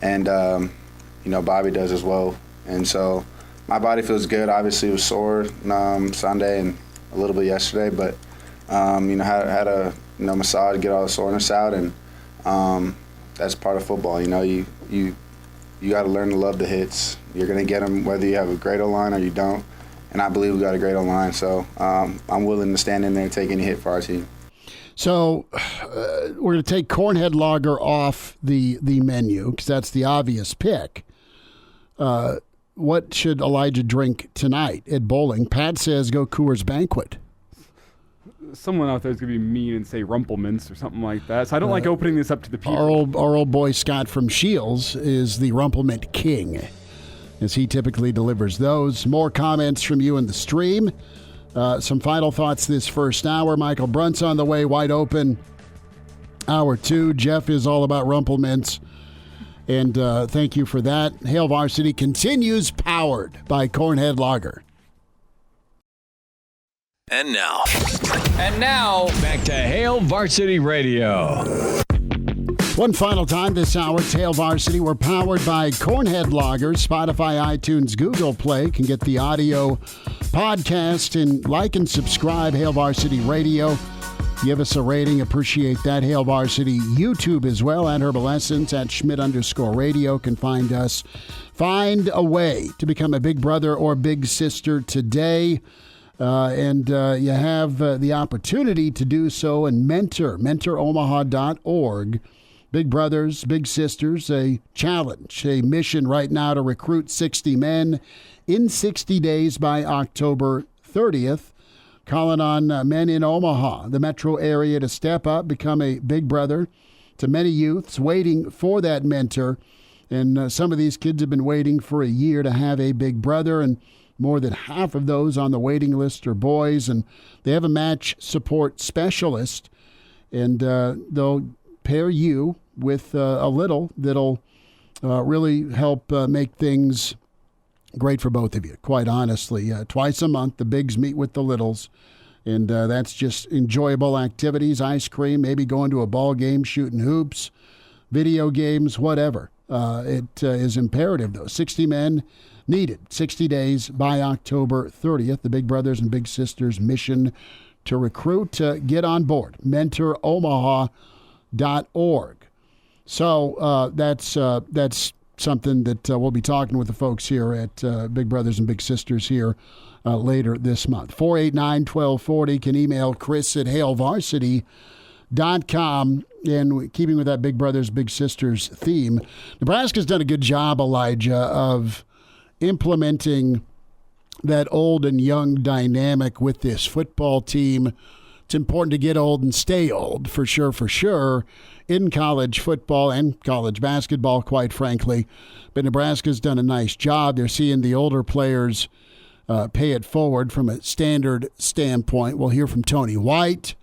Speaker 9: and Bobby does as well. And so my body feels good. Obviously, it was sore Sunday and a little bit yesterday, but had a massage, get all the soreness out, and that's part of football. You got to learn to love the hits. You're going to get them whether you have a great O-line or you don't. And I believe we got a great O-line, so I'm willing to stand in there and take any hit for our team.
Speaker 2: So we're going to take Cornhead Lager off the menu because that's the obvious pick. What should Elijah drink tonight at bowling? Pat says go Coors Banquet.
Speaker 4: Someone out there is going to be mean and say Rumplemints or something like that. So I don't like opening this up to the people.
Speaker 2: Our old boy Scott from Shields is the Rumplemint king, as he typically delivers those. More comments from you in the stream. Some final thoughts this first hour. Michael Bruntz on the way, wide open. Hour 2. Jeff is all about Rumplemints. And thank you for that. Hail Varsity continues, powered by Cornhead Lager.
Speaker 8: And now, back to Hail Varsity Radio.
Speaker 2: One final time this hour, it's Hail Varsity. We're powered by Cornhead Lager. Spotify, iTunes, Google Play can get the audio podcast, and like and subscribe, Hail Varsity Radio. Give us a rating. Appreciate that. Hail Varsity YouTube as well, at Herbal Essence, at Schmidt_radio can find us. Find a way to become a big brother or big sister today. And you have the opportunity to do so and mentoromaha.org. Big Brothers, Big Sisters, a challenge, a mission right now to recruit 60 men in 60 days by October 30th. Calling on men in Omaha, the metro area, to step up, become a big brother to many youths waiting for that mentor. And some of these kids have been waiting for a year to have a big brother, and more than half of those on the waiting list are boys. And they have a match support specialist, and they'll pair you with a little that'll really help make things great for both of you, quite honestly. Twice a month, the bigs meet with the littles, And that's just enjoyable activities, ice cream, maybe going to a ball game, shooting hoops, video games, whatever. It is imperative, though. 60 men needed, 60 days by October 30th. The Big Brothers and Big Sisters mission to recruit, get on board. MentorOmaha.org. So that's something that we'll be talking with the folks here at Big Brothers and Big Sisters here later this month. 489-1240. Can email Chris at hailvarsity.com. And keeping with that Big Brothers, Big Sisters theme, Nebraska's done a good job, Elijah, of implementing that old and young dynamic with this football team. It's important to get old and stay old, for sure, in college football and college basketball, quite frankly. But Nebraska's done a nice job. They're seeing the older players pay it forward from a standard standpoint. We'll hear from Tony White.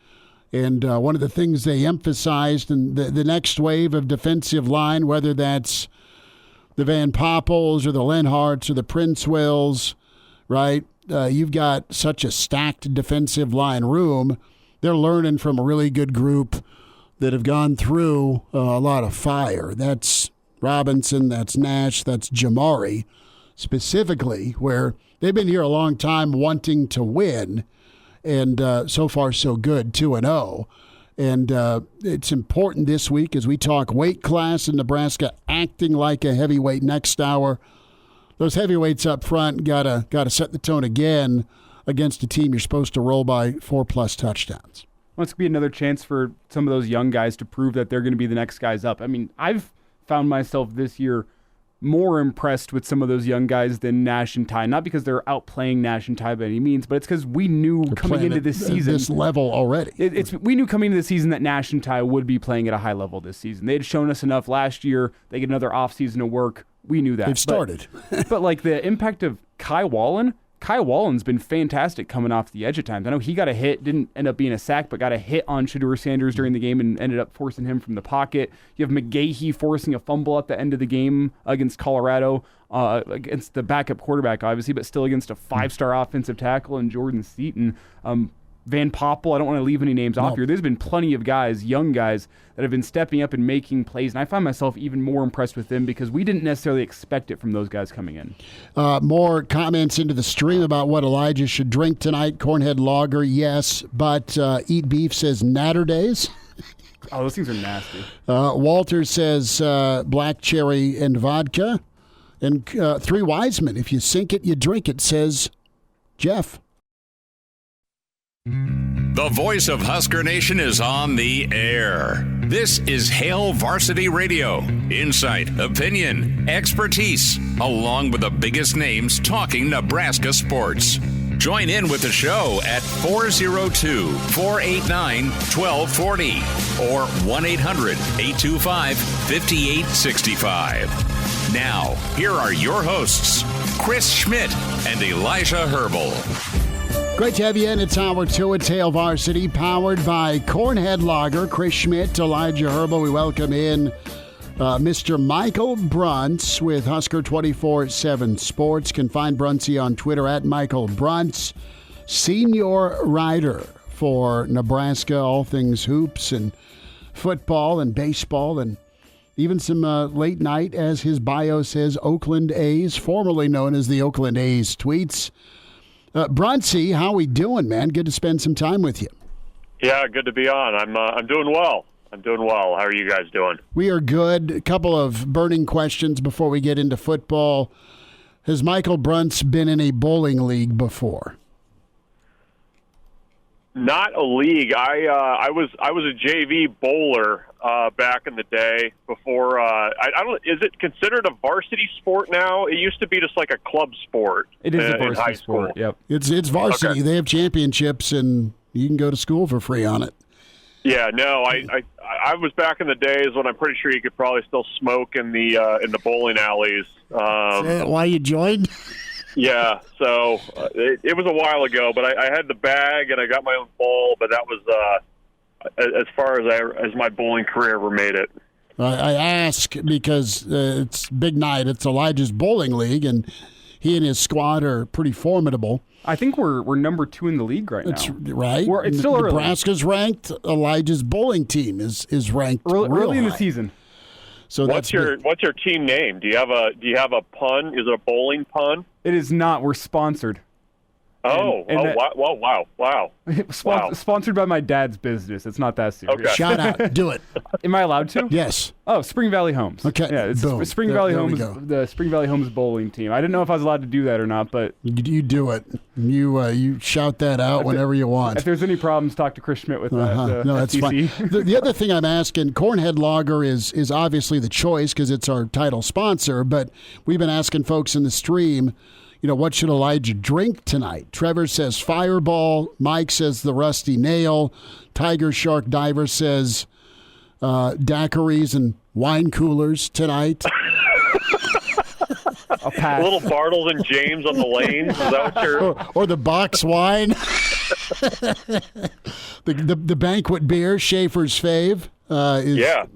Speaker 2: And one of the things they emphasized in the next wave of defensive line, whether that's the Van Poppels or the Lenharts or the Princewills, right? You've got such a stacked defensive line room. They're learning from a really good group that have gone through a lot of fire. That's Robinson, that's Nash, that's Jamari, specifically, where they've been here a long time wanting to win. And so far, so good, 2-0. And it's important this week as we talk weight class in Nebraska acting like a heavyweight next hour. Those heavyweights up front gotta set the tone again against a team you're supposed to roll by 4+ touchdowns.
Speaker 4: Well, it's going to be another chance for some of those young guys to prove that they're going to be the next guys up. I mean, I've found myself this year more impressed with some of those young guys than Nash and Ty. Not because they're outplaying Nash and Ty by any means, but it's because we knew coming into this season,
Speaker 2: this level already.
Speaker 4: We knew coming into the season that Nash and Ty would be playing at a high level this season. They had shown us enough last year. They get another offseason of work. We knew that.
Speaker 2: They've started.
Speaker 4: But like the impact of Kai Wallen's been fantastic coming off the edge at times. I know he got a hit, didn't end up being a sack, but got a hit on Shedeur Sanders during the game and ended up forcing him from the pocket. You have McGahee forcing a fumble at the end of the game against Colorado, against the backup quarterback, obviously, but still against a 5-star offensive tackle in Jordan Seaton. Van Poppel, I don't want to leave any names off here. There's been plenty of guys, young guys, that have been stepping up and making plays, and I find myself even more impressed with them because we didn't necessarily expect it from those guys coming in.
Speaker 2: More comments into the stream about what Elijah should drink tonight. Cornhead Lager, yes, but Eat Beef says Natter Days.
Speaker 4: Oh, those things are nasty.
Speaker 2: Walter says black cherry and vodka. And Three Wisemen, if you sink it, you drink it, says Jeff.
Speaker 1: The voice of Husker Nation is on the air. This is Hail Varsity Radio. Insight, opinion, expertise, along with the biggest names talking Nebraska sports. Join in with the show at 402-489-1240 or 1-800-825-5865. Now, here are your hosts, Chris Schmidt and Elijah Herbel.
Speaker 2: Great to have you in. It's Hour 2 at Hail Varsity, powered by Cornhead Lager. Chris Schmidt, Elijah Herbel. We welcome in Mr. Michael Bruntz with Husker 24/7 Sports. Can find Bruntsy on Twitter at Michael Bruntz. Senior writer for Nebraska, all things hoops and football and baseball and even some late night, as his bio says, Oakland A's, formerly known as the Oakland A's tweets. Bruntsy, how we doing, man? Good to spend some time with you.
Speaker 10: Yeah, good to be on. I'm doing well. How are you guys doing?
Speaker 2: We are good. A couple of burning questions before we get into football. Has Michael Bruntz been in a bowling league before?
Speaker 10: Not a league. I was a JV bowler back in the day. Before I don't. Is it considered a varsity sport now? It used to be just like a club sport.
Speaker 4: It is a varsity
Speaker 10: high
Speaker 4: sport.
Speaker 10: School.
Speaker 4: Yep.
Speaker 2: It's varsity. Okay. They have championships, and you can go to school for free on it.
Speaker 10: Yeah. No. I was back in the days when I'm pretty sure you could probably still smoke in the bowling alleys.
Speaker 2: Is that why you joined?
Speaker 10: Yeah, so it was a while ago, but I had the bag and I got my own ball, but that was as far as my bowling career ever made it.
Speaker 2: I ask because it's big night. It's Elijah's Bowling League, and he and his squad are pretty formidable.
Speaker 4: I think we're number 2 in the league right now.
Speaker 2: Right.
Speaker 4: It's still early.
Speaker 2: Nebraska's ranked. Elijah's bowling team is ranked
Speaker 4: early in the
Speaker 2: high.
Speaker 4: season.
Speaker 2: So
Speaker 10: what's your team name? Do you have a pun? Is it a bowling pun?
Speaker 4: It is not. We're sponsored.
Speaker 10: Wow.
Speaker 4: Sponsored by my dad's business. It's not that serious.
Speaker 10: Okay.
Speaker 2: Shout out. Do it.
Speaker 4: Am I allowed to?
Speaker 2: Yes.
Speaker 4: Oh, Spring Valley Homes.
Speaker 2: Okay.
Speaker 4: Yeah, it's
Speaker 2: Boom.
Speaker 4: Spring Valley
Speaker 2: there
Speaker 4: Homes, the Spring Valley Homes bowling team. I didn't know if I was allowed to do that or not, but
Speaker 2: you do it. You shout that out whenever you want.
Speaker 4: If there's any problems, talk to Chris Schmidt with that.
Speaker 2: No, that's
Speaker 4: FCC.
Speaker 2: fine. The other thing I'm asking, Cornhead Lager is obviously the choice because it's our title sponsor, but we've been asking folks in the stream, what should Elijah drink tonight? Trevor says Fireball. Mike says the Rusty Nail. Tiger Shark Diver says daiquiris and wine coolers tonight.
Speaker 4: I'll pass.
Speaker 10: Little Bartles and James on the lanes. Is that what you're...
Speaker 2: or the box wine. the banquet beer, Schaefer's fave,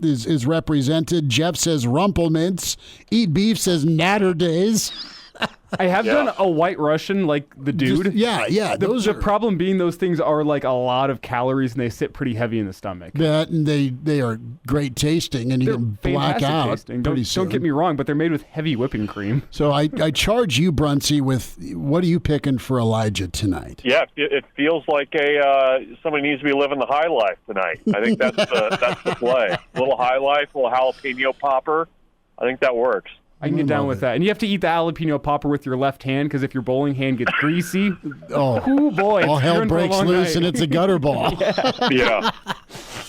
Speaker 2: is represented. Jeff says Rumpelmints. Eat Beef says Natter Days.
Speaker 4: I have done a White Russian, like the dude.
Speaker 2: The
Speaker 4: problem being those things are like a lot of calories and they sit pretty heavy in the stomach.
Speaker 2: That and they are great tasting and you can black out
Speaker 4: tasting.
Speaker 2: pretty soon.
Speaker 4: Don't get me wrong, but they're made with heavy whipping cream.
Speaker 2: So I charge you, Bruntzy, with what are you picking for Elijah tonight?
Speaker 10: Yeah, it feels like somebody needs to be living the high life tonight. I think that's the play. A little high life, a little jalapeno popper. I think that works.
Speaker 4: I can get down with that. And you have to eat the jalapeno popper with your left hand because if your bowling hand gets greasy, boy.
Speaker 2: All hell breaks loose and it's a gutter ball.
Speaker 10: Yeah.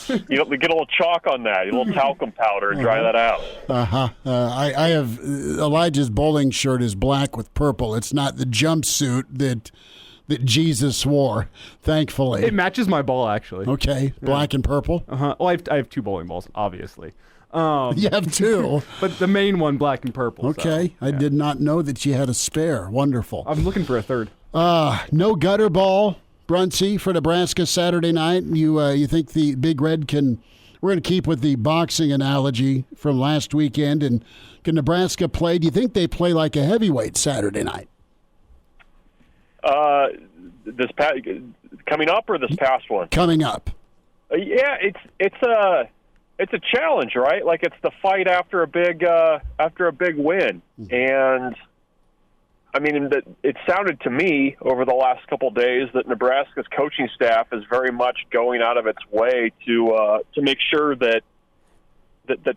Speaker 10: You get a little chalk on that, a little talcum powder and dry that out.
Speaker 2: I have Elijah's bowling shirt is black with purple. It's not the jumpsuit that Jesus wore, thankfully.
Speaker 4: It matches my ball, actually.
Speaker 2: Okay, black and purple?
Speaker 4: Uh-huh. Well, I have 2 bowling balls, obviously.
Speaker 2: You have 2.
Speaker 4: But the main one, black and purple.
Speaker 2: Okay. I did not know that you had a spare. Wonderful.
Speaker 4: I'm looking for a third.
Speaker 2: No gutter ball, Bruntzy, for Nebraska Saturday night. You think the Big Red can... We're going to keep with the boxing analogy from last weekend. And can Nebraska play? Do you think they play like a heavyweight Saturday night?
Speaker 10: Coming up or this past one?
Speaker 2: Coming up.
Speaker 10: Yeah, it's a challenge, right? Like it's the fight after a big win, and I mean, it sounded to me over the last couple of days that Nebraska's coaching staff is very much going out of its way to make sure that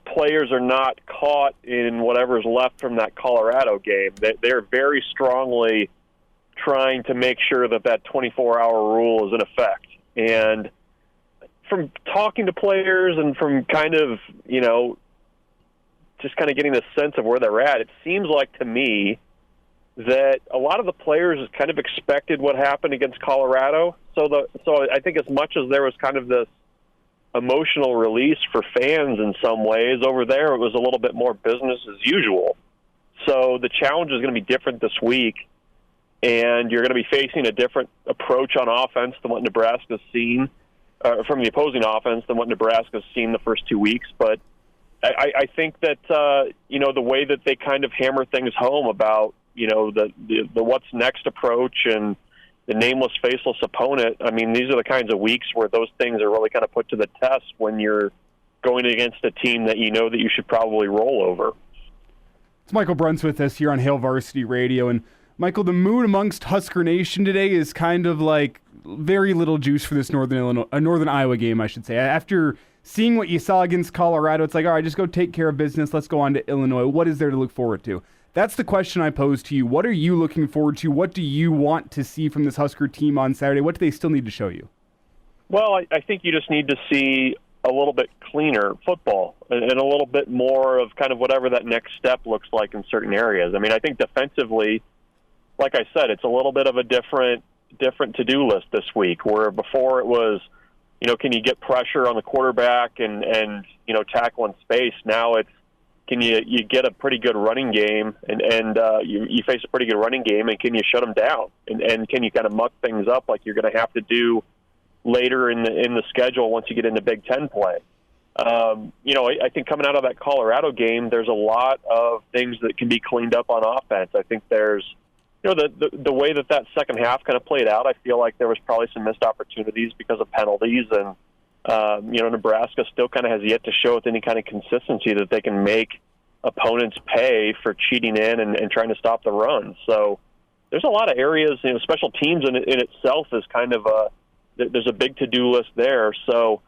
Speaker 10: players are not caught in whatever's left from that Colorado game. They're very strongly trying to make sure that 24-hour rule is in effect, and from talking to players and from kind of, just kind of getting a sense of where they're at, it seems like to me that a lot of the players kind of expected what happened against Colorado. So I think as much as there was kind of this emotional release for fans in some ways, over there it was a little bit more business as usual. So the challenge is going to be different this week, and you're going to be facing a different approach on offense than what Nebraska's seen. From the opposing offense than what Nebraska's seen the first 2 weeks. But I think that, the way that they kind of hammer things home about, the what's next approach and the nameless, faceless opponent, I mean, these are the kinds of weeks where those things are really kind of put to the test when you're going against a team that that you should probably roll over.
Speaker 4: It's Michael Bruntz with us here on Hail Varsity Radio. And, Michael, the mood amongst Husker Nation today is kind of like very little juice for this Northern Iowa game, I should say. After seeing what you saw against Colorado, it's like, all right, just go take care of business. Let's go on to Illinois. What is there to look forward to? That's the question I pose to you. What are you looking forward to? What do you want to see from this Husker team on Saturday? What do they still need to show you?
Speaker 10: Well, I think you just need to see a little bit cleaner football and a little bit more of kind of whatever that next step looks like in certain areas. I mean, I think defensively, like I said, it's a little bit of a different to-do list this week, where before it was, can you get pressure on the quarterback and tackle in space? Now it's, can you get a pretty good running game and you face a pretty good running game, and can you shut them down? And can you kind of muck things up like you're going to have to do later in the schedule once you get into Big Ten play? I think coming out of that Colorado game, there's a lot of things that can be cleaned up on offense. I think there's the way that second half kind of played out, I feel like there was probably some missed opportunities because of penalties, and Nebraska still kind of has yet to show with any kind of consistency that they can make opponents pay for cheating in and trying to stop the run. So there's a lot of areas, special teams in itself is kind of there's a big to-do list there. So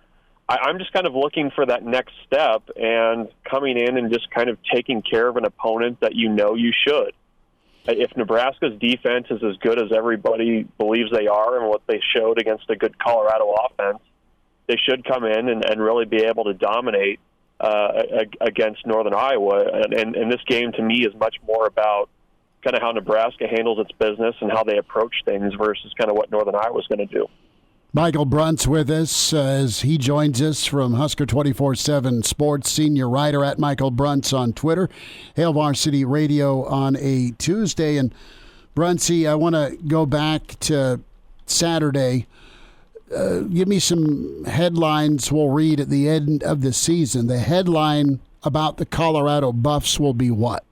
Speaker 10: I'm just kind of looking for that next step and coming in and just kind of taking care of an opponent that you should. If Nebraska's defense is as good as everybody believes they are and what they showed against a good Colorado offense, they should come in and really be able to dominate against Northern Iowa. And this game, to me, is much more about kind of how Nebraska handles its business and how they approach things versus kind of what Northern Iowa is going to do.
Speaker 2: Michael Bruntz with us as he joins us from Husker 24/7 Sports, senior writer at Michael Bruntz on Twitter, Hail Varsity Radio on a Tuesday. And Bruntsy, I want to go back to Saturday. Give me some headlines we'll read at the end of the season. The headline about the Colorado Buffs will be what?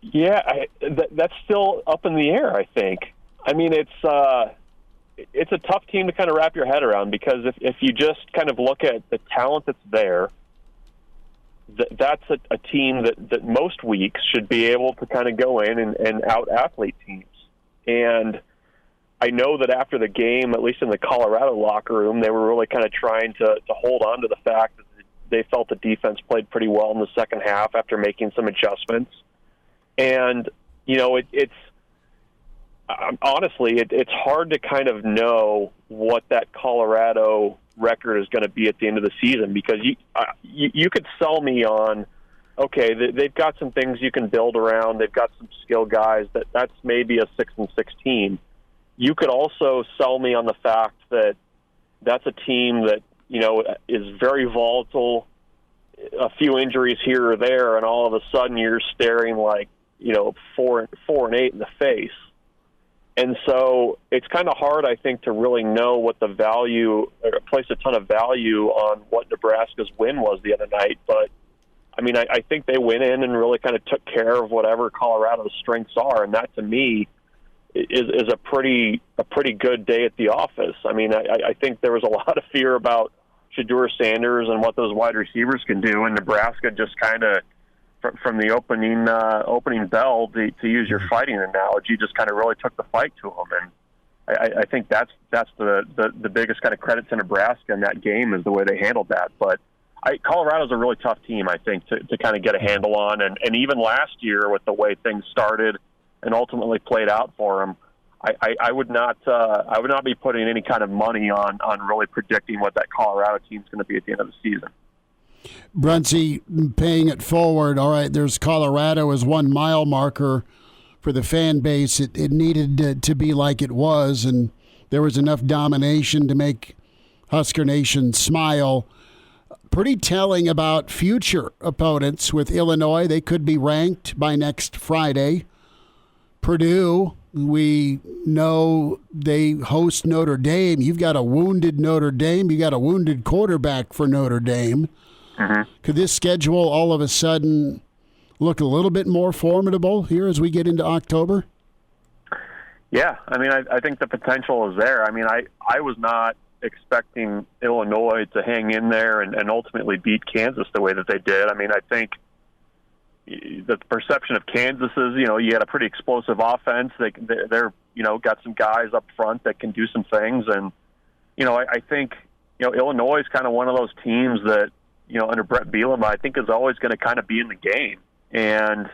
Speaker 10: Yeah, that's still up in the air, I think. I mean, it's a tough team to kind of wrap your head around, because if you just kind of look at the talent that's there, that's a team that most weeks should be able to kind of go in and out-athlete teams. And I know that after the game, at least in the Colorado locker room, they were really kind of trying to hold on to the fact that they felt the defense played pretty well in the second half after making some adjustments. And, honestly, it's hard to kind of know what that Colorado record is going to be at the end of the season, because you could sell me on, okay, they've got some things you can build around. They've got some skill guys. That's maybe a 6-6 team. You could also sell me on the fact that that's a team that, is very volatile, a few injuries here or there, and all of a sudden you're staring like, 4-8 in the face. And so it's kind of hard, I think, to really know what the value, or place a ton of value on what Nebraska's win was the other night. But, I mean, I think they went in and really kind of took care of whatever Colorado's strengths are, and that, to me, is a pretty good day at the office. I mean, I think there was a lot of fear about Shedeur Sanders and what those wide receivers can do, and Nebraska just kind of, from the opening bell, to use your fighting analogy, just kind of really took the fight to them. And I think that's the biggest kind of credit to Nebraska in that game, is the way they handled that. But Colorado's a really tough team, I think, to kind of get a handle on. And even last year, with the way things started and ultimately played out for them, I would not be putting any kind of money on really predicting what that Colorado team's going to be at the end of the season.
Speaker 2: Bruntsy, paying it forward, all right, there's Colorado as 1 mile marker for the fan base. It needed to be like it was, and there was enough domination to make Husker Nation smile. Pretty telling about future opponents with Illinois. They could be ranked by next Friday. Purdue, we know they host Notre Dame. You've got a wounded Notre Dame. You got a wounded quarterback for Notre Dame. Mm-hmm. Could this schedule all of a sudden look a little bit more formidable here as we get into October?
Speaker 10: Yeah, I mean, I think the potential is there. I mean, I was not expecting Illinois to hang in there and ultimately beat Kansas the way that they did. I mean, I think the perception of Kansas is, you had a pretty explosive offense. They're got some guys up front that can do some things. And, I think, Illinois is kind of one of those teams that, under Brett Bielema, I think is always going to kind of be in the game. And,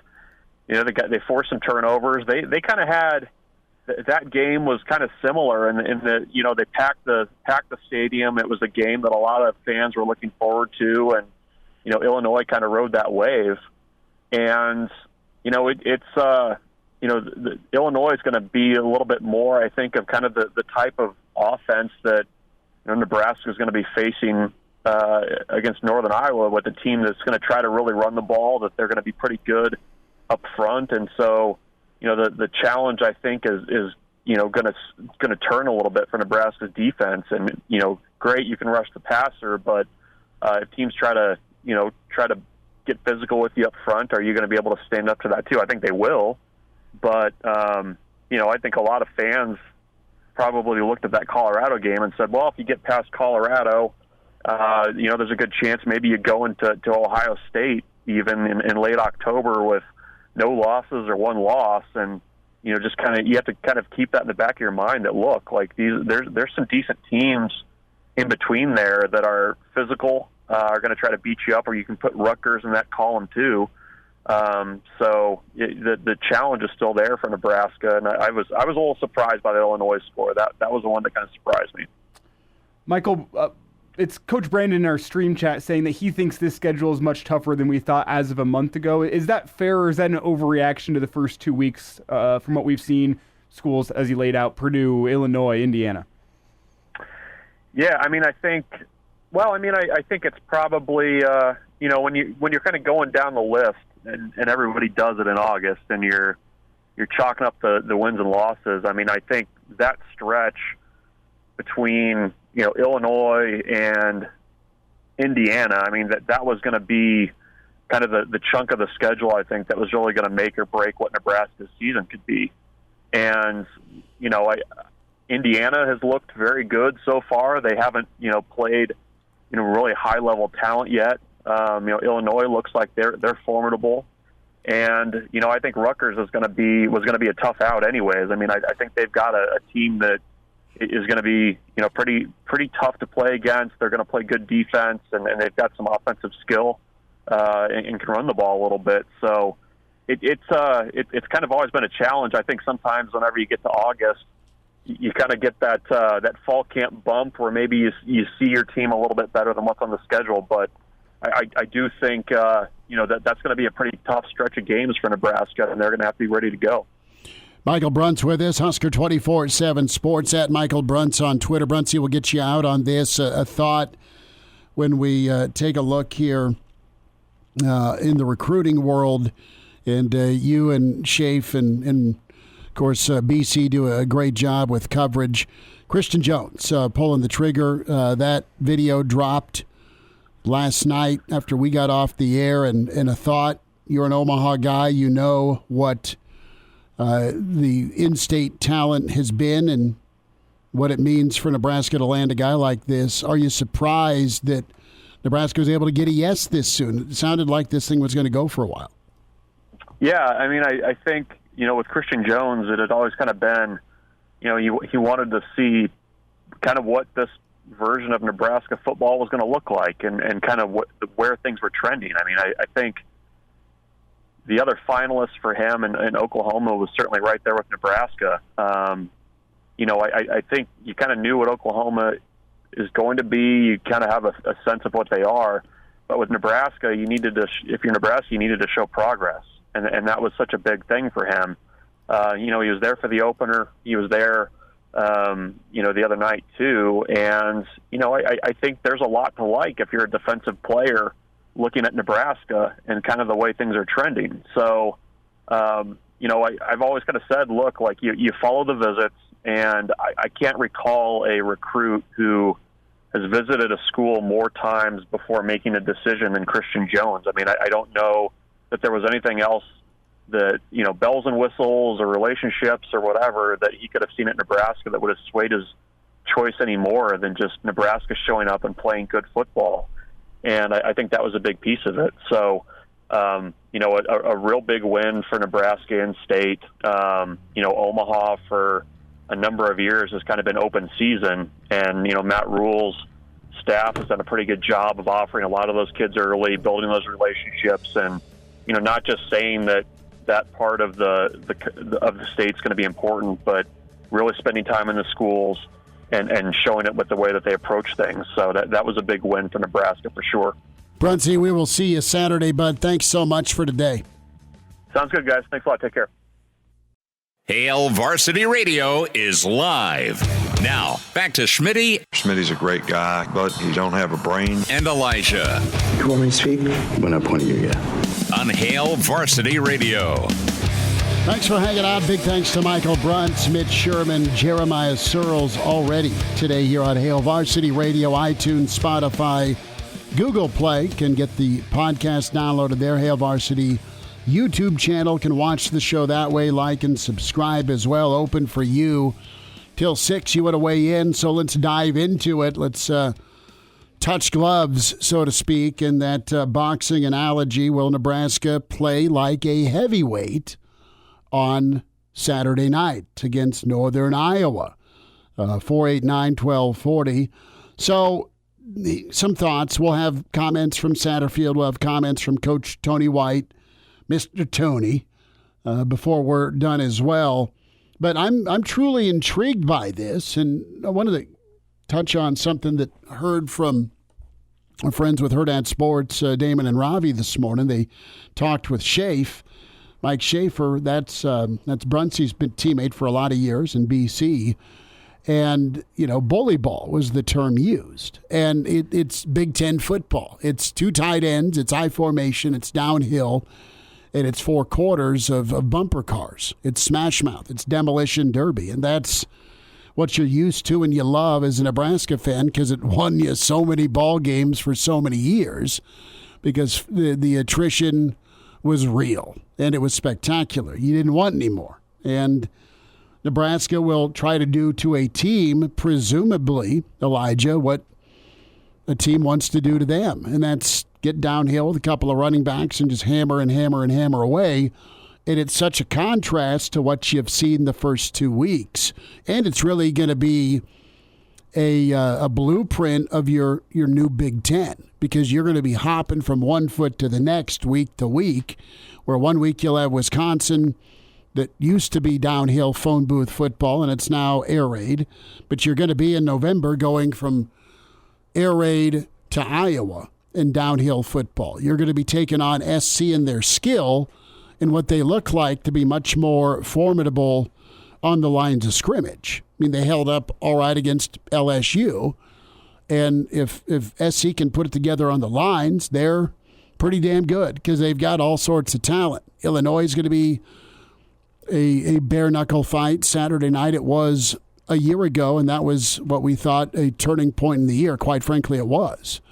Speaker 10: they forced some turnovers. They kind of had, that game was kind of similar in the they packed the stadium. It was a game that a lot of fans were looking forward to. And, Illinois kind of rode that wave. And, Illinois is going to be a little bit more, I think, of kind of the type of offense that, Nebraska is going to be facing against Northern Iowa, with a team that's going to try to really run the ball, that they're going to be pretty good up front. And so, the challenge, I think, is going to turn a little bit for Nebraska's defense. And, great, you can rush the passer, but if teams try to get physical with you up front, are you going to be able to stand up to that too? I think they will. But, I think a lot of fans probably looked at that Colorado game and said, well, if you get past Colorado, there's a good chance maybe you go into Ohio State even in late October with no losses or one loss. And, you have to kind of keep that in the back of your mind that, look, like there's some decent teams in between there that are physical, are going to try to beat you up, or you can put Rutgers in that column too. The challenge is still there for Nebraska, and I was a little surprised by the Illinois score. That was the one that kind of surprised me.
Speaker 4: Michael, it's Coach Brandon in our stream chat saying that he thinks this schedule is much tougher than we thought as of a month ago. Is that fair, or is that an overreaction to the first 2 weeks from what we've seen? Schools, as he laid out, Purdue, Illinois, Indiana.
Speaker 10: Yeah, I think it's probably when you're kind of going down the list, and everybody does it in August, and you're chalking up the wins and losses. I think that stretch between Illinois and Indiana, that was going to be kind of the chunk of the schedule, I think, that was really going to make or break what Nebraska's season could be. And Indiana has looked very good so far. They haven't played really high level talent yet. Illinois looks like they're formidable, and I think Rutgers was going to be a tough out anyways. I think they've got a team that is going to be pretty tough to play against. They're going to play good defense, and they've got some offensive skill and can run the ball a little bit. So it's kind of always been a challenge. I think sometimes whenever you get to August, you kind of get that fall camp bump where maybe you see your team a little bit better than what's on the schedule, but I do think that's going to be a pretty tough stretch of games for Nebraska, and they're going to have to be ready to go.
Speaker 2: Michael Bruntz with us, Husker 24/7 Sports, at Michael Bruntz on Twitter. Bruntz, we'll get you out on this. A thought when we take a look here in the recruiting world, and you and Shafe and of course BC do a great job with coverage. Christian Jones pulling the trigger. That video dropped last night after we got off the air, and a thought. You're an Omaha guy. You know what the in-state talent has been and what it means for Nebraska to land a guy like this. Are you surprised that Nebraska was able to get a yes this soon? It sounded like this thing was going to go for a while.
Speaker 10: Yeah, I think, with Christian Jones, it had always kind of been, he wanted to see kind of what this version of Nebraska football was going to look like, and kind of where things were trending. I think the other finalists for him in Oklahoma was certainly right there with Nebraska. I think you kind of knew what Oklahoma is going to be. You kind of have a sense of what they are. But with Nebraska, if you're Nebraska, you needed to show progress. And that was such a big thing for him. He was there for the opener. He was there, the other night too. And, I think there's a lot to like if you're a defensive player looking at Nebraska and kind of the way things are trending. So, I've always kind of said, look, like you follow the visits, and I can't recall a recruit who has visited a school more times before making a decision than Christian Jones. I don't know that there was anything else that, bells and whistles or relationships or whatever that he could have seen at Nebraska that would have swayed his choice any more than just Nebraska showing up and playing good football. And I think that was a big piece of it. So, a real big win for Nebraska in state. Omaha for a number of years has kind of been open season, and, Matt Rule's staff has done a pretty good job of offering a lot of those kids early, building those relationships, and, not just saying that part of the state's going to be important, but really spending time in the schools and showing it with the way that they approach things. So that was a big win for Nebraska for sure.
Speaker 2: Bruntz, we will see you Saturday, bud. Thanks so much for today.
Speaker 10: Sounds good, guys. Thanks a lot. Take care.
Speaker 1: Hail Varsity Radio is live. Now, back to Schmitty.
Speaker 11: Schmitty's a great guy, but he don't have a brain.
Speaker 1: And Elijah.
Speaker 6: You want me to speak? When I point at you, yeah.
Speaker 1: On Hail Varsity Radio.
Speaker 2: Thanks for hanging out. Big thanks to Michael Bruntz, Mitch Sherman, Jeremiah Sirles already today here on Hail Varsity Radio, iTunes, Spotify, Google Play can get the podcast downloaded there. Hail Varsity YouTube channel can watch the show that way. Like and subscribe as well. Open for you till 6. You want to weigh in, so let's dive into it. Let's touch gloves, so to speak, in that boxing analogy. Will Nebraska play like a heavyweight on Saturday night against Northern Iowa? 489-1240. So some thoughts. We'll have comments from Satterfield. We'll have comments from Coach Tony White, Mr. Tony, before we're done as well. But I'm truly intrigued by this, and I wanted to touch on something that I heard from our friends with Hurrdat Sports, Damon and Ravi, this morning. They talked with Mike Schaefer. That's Bruntz. Been teammate for a lot of years in BC. And, bully ball was the term used. And it's Big Ten football. It's two tight ends, it's I formation, it's downhill, and it's 4 quarters of bumper cars. It's smash mouth, it's demolition derby. And that's what you're used to and you love as a Nebraska fan, because it won you so many ball games for so many years, because the attrition was real and it was spectacular. You didn't want any more. And Nebraska will try to do to a team, presumably, Elijah, what a team wants to do to them. And that's get downhill with a couple of running backs and just hammer and hammer and hammer away. And it's such a contrast to what you've seen the first 2 weeks. And it's really going to be a blueprint of your new Big Ten, because you're going to be hopping from one foot to the next week to week, where 1 week you'll have Wisconsin that used to be downhill phone booth football, and it's now air raid. But you're going to be in November going from air raid to Iowa in downhill football. You're going to be taking on SC and their skill and what they look like to be much more formidable on the lines of scrimmage. I mean, they held up all right against LSU, and if SC can put it together on the lines, they're pretty damn good, because they've got all sorts of talent. Illinois is going to be a bare-knuckle fight Saturday night. It was a year ago, and that was what we thought a turning point in the year. Quite frankly, it was.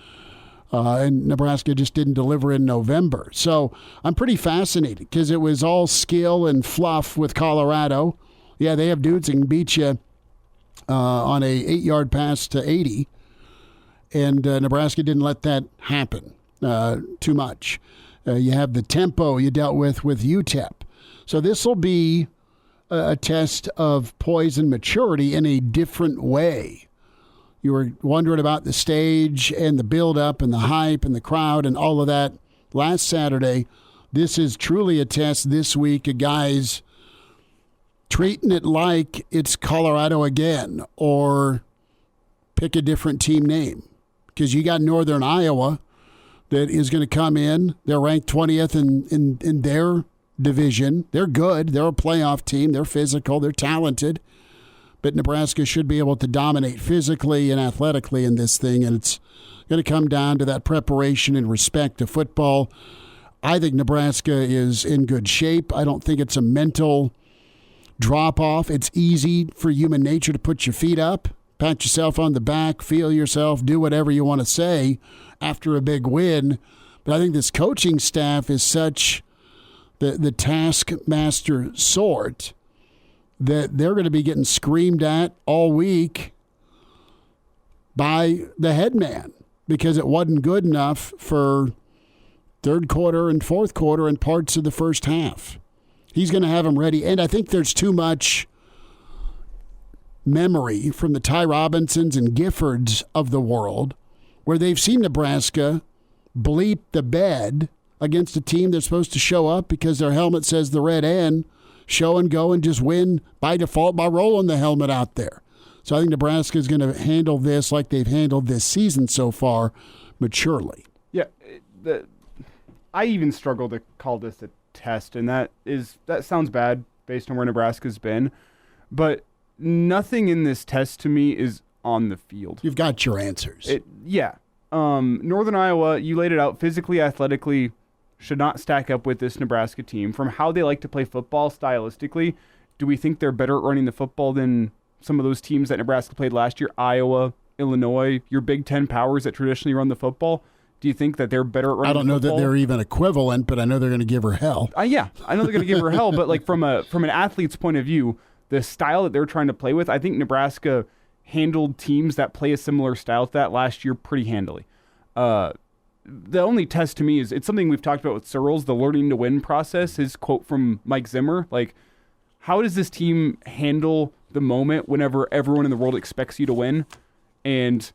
Speaker 2: And Nebraska just didn't deliver in November. So I'm pretty fascinated, because it was all skill and fluff with Colorado. Yeah, they have dudes that can beat you on a 8-yard pass to 80, and Nebraska didn't let that happen too much. You have the tempo you dealt with UTEP. So this will be a test of poise and maturity in a different way. You were wondering about the stage and the build-up and the hype and the crowd and all of that last Saturday. This is truly a test this week of guys treating it like it's Colorado again, or pick a different team name, because you got Northern Iowa that is going to come in. They're ranked 20th in their division. They're good. They're a playoff team. They're physical. They're talented. But Nebraska should be able to dominate physically and athletically in this thing, and it's going to come down to that preparation and respect to football. I think Nebraska is in good shape. I don't think it's a mental drop-off. It's easy for human nature to put your feet up, pat yourself on the back, feel yourself, do whatever you want to say after a big win. But I think this coaching staff is such the taskmaster sort that they're going to be getting screamed at all week by the head man, because it wasn't good enough for third quarter and fourth quarter and parts of the first half. He's going to have them ready. And I think there's too much memory from the Ty Robinsons and Giffords of the world, where they've seen Nebraska bleep the bed against a team that's supposed to show up because their helmet says the red N, show and go and just win by default by rolling the helmet out there. So I think Nebraska is going to handle this like they've handled this season so far, maturely.
Speaker 4: Yeah, I even struggle to call this a test, and that sounds bad based on where Nebraska's been, but nothing in this test to me is on the field.
Speaker 2: You've got your answers.
Speaker 4: Northern Iowa, you laid it out, physically, athletically, should not stack up with this Nebraska team. From how they like to play football stylistically, do we think they're better at running the football than some of those teams that Nebraska played last year? Iowa, Illinois, your Big Ten powers that traditionally run the football. Do you think that they're better at running?
Speaker 2: I don't know
Speaker 4: football?
Speaker 2: that they're even equivalent, but I know they're going to give her hell.
Speaker 4: Yeah, I know they're going to give her hell, but like from an athlete's point of view, the style that they're trying to play with, I think Nebraska handled teams that play a similar style to that last year pretty handily. The only test to me is it's something we've talked about with Sirles, the learning to win process. His quote from Mike Zimmer, like, how does this team handle the moment whenever everyone in the world expects you to win and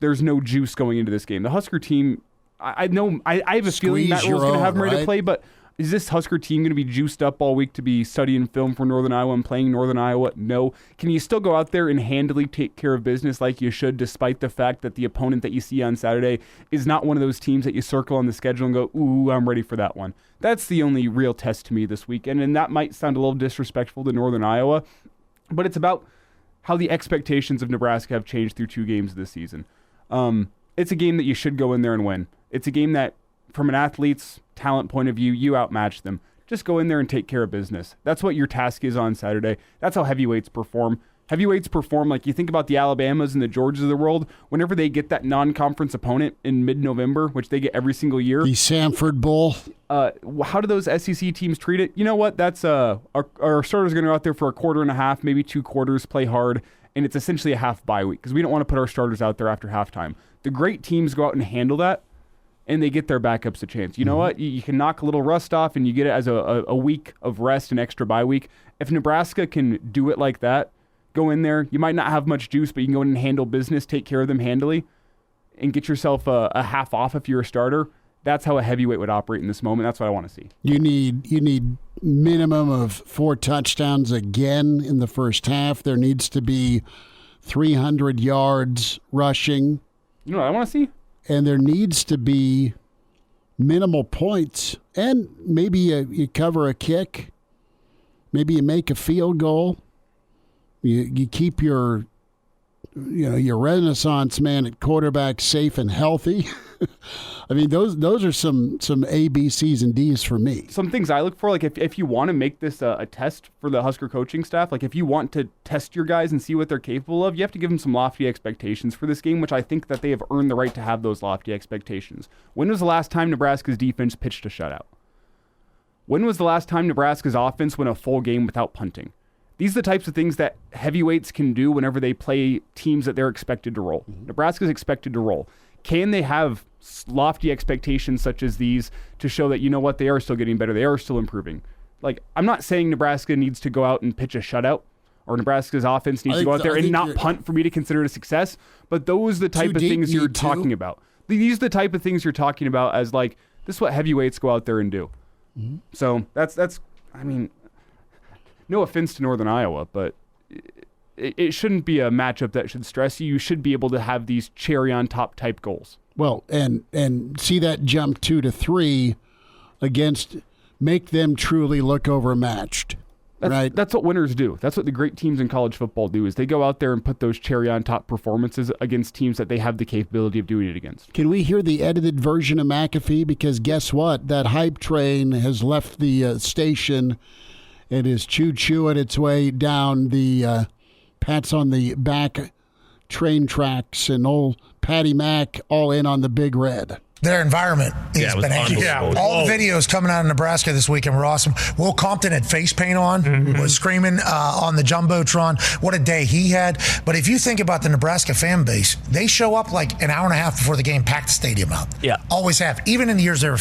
Speaker 4: there's no juice going into this game? The Husker team, I know I have a feeling Matt Rule's going to have them ready to play, but is this Husker team going to be juiced up all week to be studying film for Northern Iowa and playing Northern Iowa? No. Can you still go out there and handily take care of business like you should, despite the fact that the opponent that you see on Saturday is not one of those teams that you circle on the schedule and go, ooh, I'm ready for that one? That's the only real test to me this weekend, and that might sound a little disrespectful to Northern Iowa, but it's about how the expectations of Nebraska have changed through 2 games this season. It's a game that you should go in there and win. It's a game that, from an athlete's talent point of view, you outmatch them. Just go in there and take care of business. That's what your task is on Saturday. That's how heavyweights perform. Heavyweights perform like you think about the Alabamas and the Georgias of the world. Whenever they get that non-conference opponent in mid-November, which they get every single year.
Speaker 2: The Sanford Bowl.
Speaker 4: How do those SEC teams treat it? You know what? That's our starters are going to go out there for a quarter and a half, maybe 2 quarters, play hard, and it's essentially a half bye week because we don't want to put our starters out there after halftime. The great teams go out and handle that, and they get their backups a chance. You know what? You can knock a little rust off, and you get it as a week of rest, an extra bye week. If Nebraska can do it like that, go in there. You might not have much juice, but you can go in and handle business, take care of them handily, and get yourself a half off if you're a starter. That's how a heavyweight would operate in this moment. That's what I want to see.
Speaker 2: You need minimum of 4 touchdowns again in the first half. There needs to be 300 yards rushing.
Speaker 4: You know what I want to see?
Speaker 2: And there needs to be minimal points. And maybe you cover a kick. Maybe you make a field goal. You keep your Renaissance man at quarterback safe and healthy. I mean, those are some A, B, C's, and D's for me.
Speaker 4: Some things I look for, like if you want to make this a test for the Husker coaching staff, like if you want to test your guys and see what they're capable of, you have to give them some lofty expectations for this game, which I think that they have earned the right to have those lofty expectations. When was the last time Nebraska's defense pitched a shutout? When was the last time Nebraska's offense went a full game without punting? These are the types of things that heavyweights can do whenever they play teams that they're expected to roll. Nebraska's expected to roll. Can they have lofty expectations such as these to show that, you know what, they are still getting better, they are still improving? Like, I'm not saying Nebraska needs to go out and pitch a shutout or Nebraska's offense needs to go out there and not punt for me to consider it a success, but those are the type of things you're talking about. These are the type of things you're talking about as, like, this is what heavyweights go out there and do. Mm-hmm. So that's I mean, no offense to Northern Iowa, but it shouldn't be a matchup that should stress you. You should be able to have these cherry on top type goals.
Speaker 2: Well, and see that jump 2-3 against, make them truly look overmatched. Right?
Speaker 4: That's what winners do. That's what the great teams in college football do, is they go out there and put those cherry on top performances against teams that they have the capability of doing it against.
Speaker 2: Can we hear the edited version of McAfee? Because guess what? That hype train has left the station. It is choo-chooing its way down the pats on the back train tracks, and old Patty Mack all in on the Big Red.
Speaker 12: Their environment is bananas. Yeah, all the videos coming out of Nebraska this weekend were awesome. Will Compton had face paint on, was screaming on the Jumbotron. What a day he had. But if you think about the Nebraska fan base, they show up like an hour and a half before the game, pack the stadium out.
Speaker 13: Yeah.
Speaker 12: Always have. Even in the years they were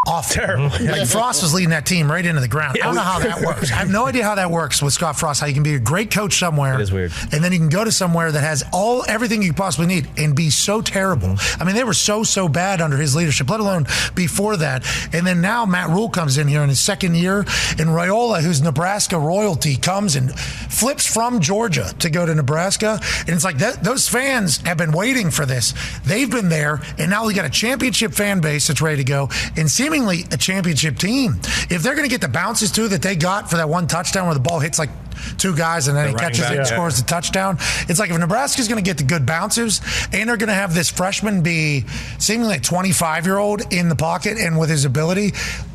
Speaker 12: awful.
Speaker 13: Terrible.
Speaker 12: Like Frost was leading that team right into the ground. I don't know how that works. I have no idea how that works with Scott Frost, how you can be a great coach somewhere.
Speaker 13: It is weird.
Speaker 12: And then you can go to somewhere that has everything you possibly need and be so terrible. I mean, they were so bad under his leadership, let alone before that. And then now Matt Rule comes in here in his second year, and Raiola, who's Nebraska royalty, comes and flips from Georgia to go to Nebraska. And it's like those fans have been waiting for this. They've been there, and now we got a championship fan base that's ready to go, and seemingly a championship team. If they're going to get the bounces too that they got for that one touchdown where the ball hits like 2 guys and then he catches it and scores the touchdown, it's like if Nebraska's going to get the good bounces and they're going to have this freshman be seemingly a 25-year-old in the pocket and with his ability,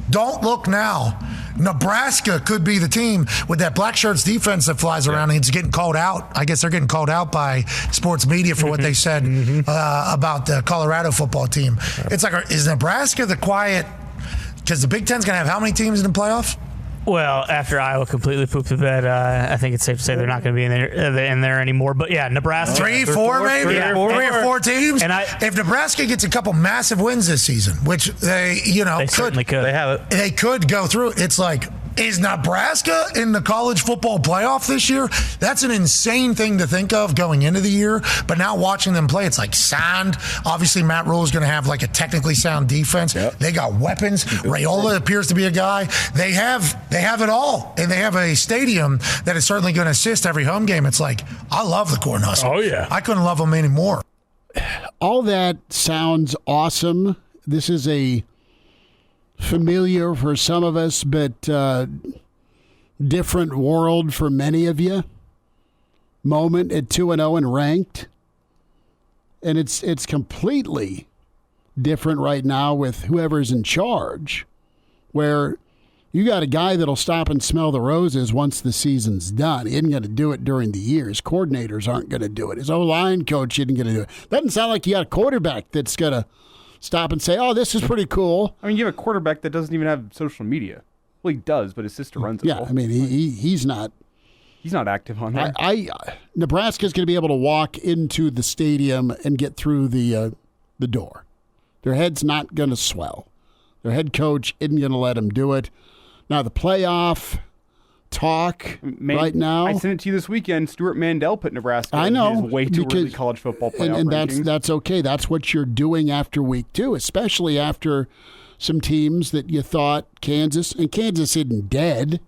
Speaker 12: Don't look now. Nebraska could be the team with that black shirts defense that flies around and it's getting called out. I guess they're getting called out by sports media for what they said about the Colorado football team. It's like, is Nebraska the quiet? Because the Big Ten's going to have how many teams in the playoff?
Speaker 13: Well, after Iowa completely pooped the bed, I think it's safe to say they're not going to be in there anymore. But yeah, Nebraska,
Speaker 12: three or four teams.
Speaker 13: And
Speaker 12: if Nebraska gets a couple massive wins this season, which they
Speaker 13: certainly could.
Speaker 14: They have it.
Speaker 12: They could go through. It's like, is Nebraska in the college football playoff this year? That's an insane thing to think of going into the year. But now watching them play, it's like sound. Obviously, Matt Rule is going to have like a technically sound defense. Yep. They got weapons. Raiola appears to be a guy. They have it all, and they have a stadium that is certainly going to assist every home game. It's like, I love the Cornhuskers.
Speaker 14: Oh yeah,
Speaker 12: I couldn't love them anymore.
Speaker 2: All that sounds awesome. This is a familiar for some of us, but different world for many of you. Moment at 2-0 and ranked. And it's completely different right now with whoever's in charge, where you got a guy that'll stop and smell the roses once the season's done. He isn't going to do it during the year. His coordinators aren't going to do it. His O-line coach isn't going to do it. Doesn't sound like you got a quarterback that's going to stop and say, oh, this is pretty cool.
Speaker 4: I mean, you have a quarterback that doesn't even have social media. Well, he does, but his sister runs it.
Speaker 2: Yeah, I mean, he's not.
Speaker 4: He's not active on that.
Speaker 2: Nebraska's going to be able to walk into the stadium and get through the door. Their head's not going to swell. Their head coach isn't going to let them do it. Now, the playoff talk right now.
Speaker 4: I sent it to you this weekend. Stuart Mandel put Nebraska
Speaker 2: I know,
Speaker 4: in his way too early college football playoff
Speaker 2: and
Speaker 4: rankings.
Speaker 2: that's okay. That's what you're doing after week 2, especially after some teams that you thought Kansas isn't dead.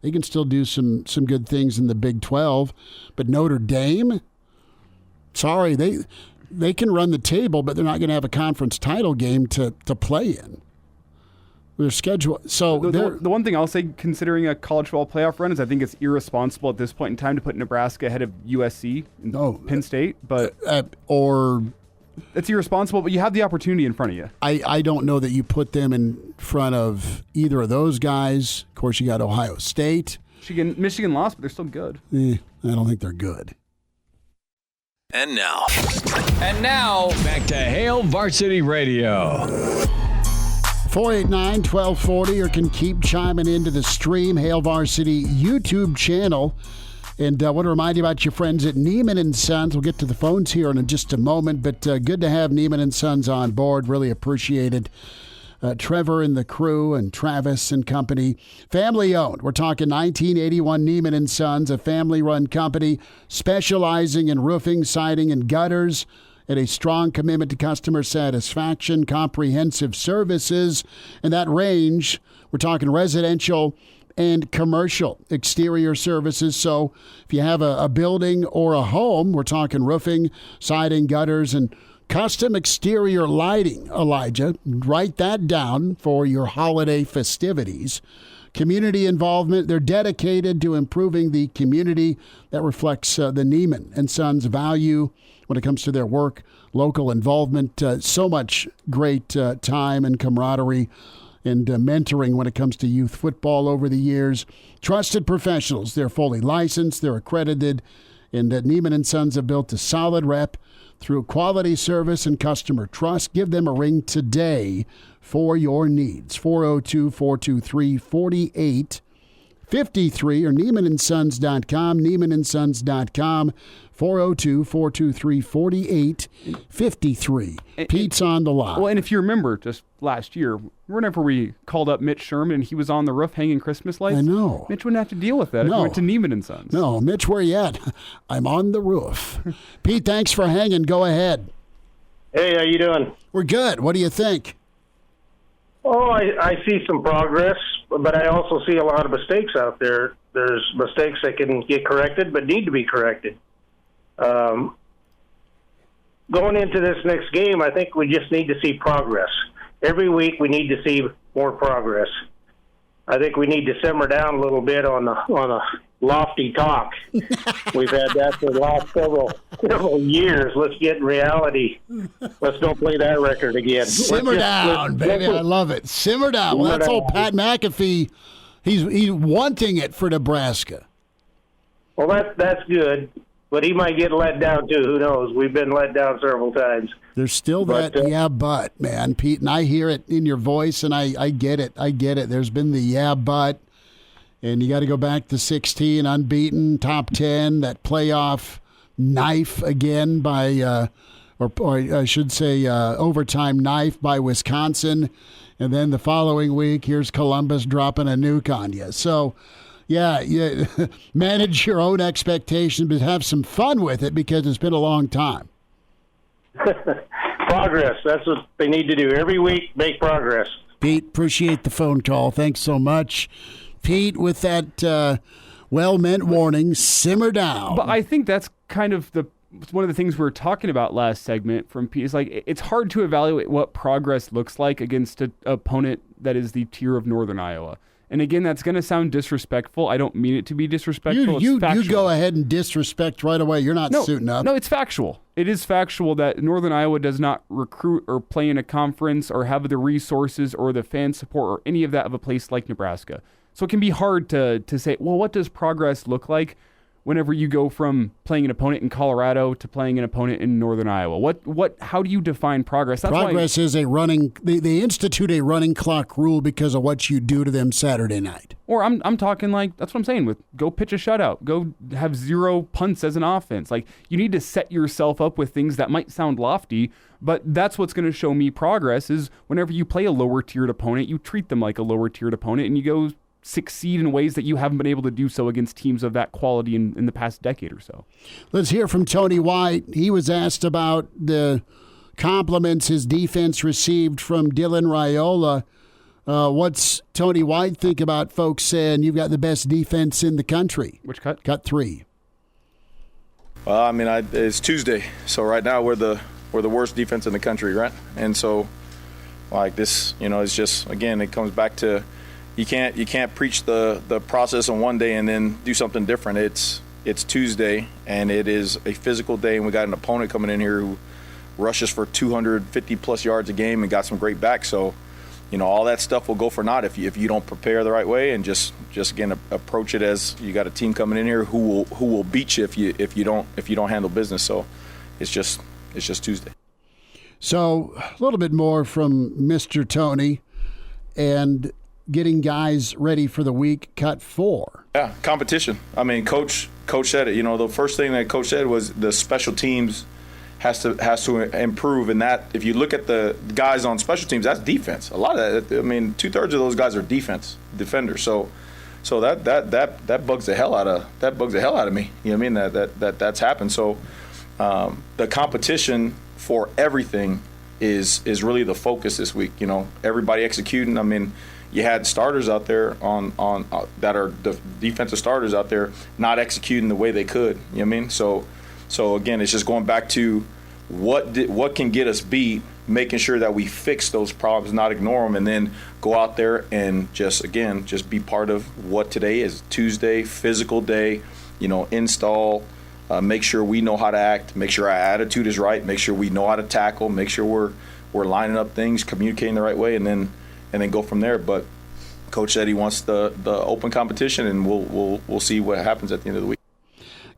Speaker 2: They can still do some good things in the Big 12. But Notre Dame, sorry, they can run the table, but they're not going to have a conference title game to play in. Their schedule. So
Speaker 4: the one thing I'll say, considering a college football playoff run, is I think it's irresponsible at this point in time to put Nebraska ahead of USC and Penn State. But
Speaker 2: or
Speaker 4: it's irresponsible. But you have the opportunity in front of you.
Speaker 2: I don't know that you put them in front of either of those guys. Of course, you got Ohio State.
Speaker 4: Michigan lost, but they're still good.
Speaker 2: I don't think they're good.
Speaker 8: And now, back to Hail Varsity Radio.
Speaker 2: 489-1240, or can keep chiming into the stream, Hail Varsity YouTube channel. And I want to remind you about your friends at Neiman & Sons. We'll get to the phones here in just a moment, but good to have Neiman & Sons on board. Really appreciate it. Trevor and the crew and Travis and company. Family owned. We're talking 1981 Neiman & Sons, a family-run company specializing in roofing, siding, and gutters, and a strong commitment to customer satisfaction, comprehensive services, and that range, we're talking residential and commercial exterior services. So if you have a building or a home, we're talking roofing, siding, gutters, and custom exterior lighting, Elijah. Write that down for your holiday festivities. Community involvement. They're dedicated to improving the community. That reflects the Neiman & Sons value when it comes to their work, local involvement. So much great time and camaraderie and mentoring when it comes to youth football over the years. Trusted professionals. They're fully licensed. They're accredited. And Neiman & Sons have built a solid rep through quality service and customer trust. Give them a ring today for your needs. 402-423-4853 or NeimanandSons.com, NeimanandSons.com, 402-423-4853. Pete's on the line.
Speaker 4: Well, and if you remember just last year, whenever we called up Mitch Sherman and he was on the roof hanging Christmas lights,
Speaker 2: I know.
Speaker 4: Mitch wouldn't have to deal with that if he went to Neiman & Sons.
Speaker 2: No, Mitch, where you at? I'm on the roof. Pete, thanks for hanging. Go ahead.
Speaker 15: Hey, how you doing?
Speaker 2: We're good. What do you think?
Speaker 15: Oh, I see some progress, but I also see a lot of mistakes out there. There's mistakes that can get corrected but need to be corrected. Going into this next game, I think we just need to see progress. Every week we need to see more progress. I think we need to simmer down a little bit on the lofty talk. We've had that for the last several years. Let's get in reality. Let's don't play that record again.
Speaker 2: Simmer down, baby. I love it. Simmer down. Well, that's old Pat McAfee. He's wanting it for Nebraska.
Speaker 15: Well, that's good, but he might get let down too. Who knows? We've been let down several times.
Speaker 2: There's still that but, man, Pete, and I hear it in your voice, and I get it. I get it. There's been the but, and you got to go back to 16, unbeaten, top 10, that playoff knife again by, or I should say overtime knife by Wisconsin, and then the following week, here's Columbus dropping a nuke on you. So, yeah, manage your own expectations, but have some fun with it because it's been a long time.
Speaker 15: Progress. That's what they need to do. Every week, make progress.
Speaker 2: Pete, appreciate the phone call. Thanks so much. Pete, with that well-meant warning, simmer down.
Speaker 4: But I think that's kind of one of the things we were talking about last segment from Pete. Is like it's hard to evaluate what progress looks like against an opponent that is the tier of Northern Iowa. And again, that's going to sound disrespectful. I don't mean it to be disrespectful.
Speaker 2: You go ahead and disrespect right away. You're not suiting up.
Speaker 4: No, it's factual. It is factual that Northern Iowa does not recruit or play in a conference or have the resources or the fan support or any of that of a place like Nebraska. So it can be hard to say, well, what does progress look like whenever you go from playing an opponent in Colorado to playing an opponent in Northern Iowa? How do you define progress? That's
Speaker 2: progress is a running. They institute a running clock rule because of what you do to them Saturday night.
Speaker 4: Or I'm talking like that's what I'm saying with go pitch a shutout, go have 0 punts as an offense. Like you need to set yourself up with things that might sound lofty, but that's what's going to show me progress is whenever you play a lower tiered opponent, you treat them like a lower tiered opponent, and you go succeed in ways that you haven't been able to do so against teams of that quality in the past decade or so.
Speaker 2: Let's hear from Tony White. He was asked about the compliments his defense received from Dylan Raiola. What's Tony White think about folks saying you've got the best defense in the country?
Speaker 4: Which cut?
Speaker 2: Cut 3.
Speaker 14: Well, I mean, it's Tuesday, so right now we're the worst defense in the country, right? And so, like this, it's just again, it comes back to you can't preach the process on one day and then do something different. It's Tuesday and it is a physical day, and we got an opponent coming in here who rushes for 250 plus yards a game and got some great backs. So, all that stuff will go for naught if you don't prepare the right way and just again approach it as you got a team coming in here who will beat you if you don't handle business. So, it's just Tuesday.
Speaker 2: So a little bit more from Mr. Tony and getting guys ready for the week, cut 4.
Speaker 14: Yeah, competition. I mean, coach said it. The first thing that coach said was the special teams has to improve, and that if you look at the guys on special teams, that's defense. A lot of that. I mean, 2/3 of those guys are defenders. So that bugs the hell out of me. You know what I mean? That's happened. So the competition for everything is really the focus this week. Everybody executing. I mean, you had starters out there on that are the defensive starters out there not executing the way they could. You know what I mean? So again, it's just going back to what can get us beat, making sure that we fix those problems, not ignore them, and then go out there and just be part of what today is. Tuesday, physical day, install, make sure we know how to act, make sure our attitude is right, make sure we know how to tackle, make sure we're lining up things, communicating the right way, and then go from there. But coach said he wants the open competition, and we'll see what happens at the end of the week.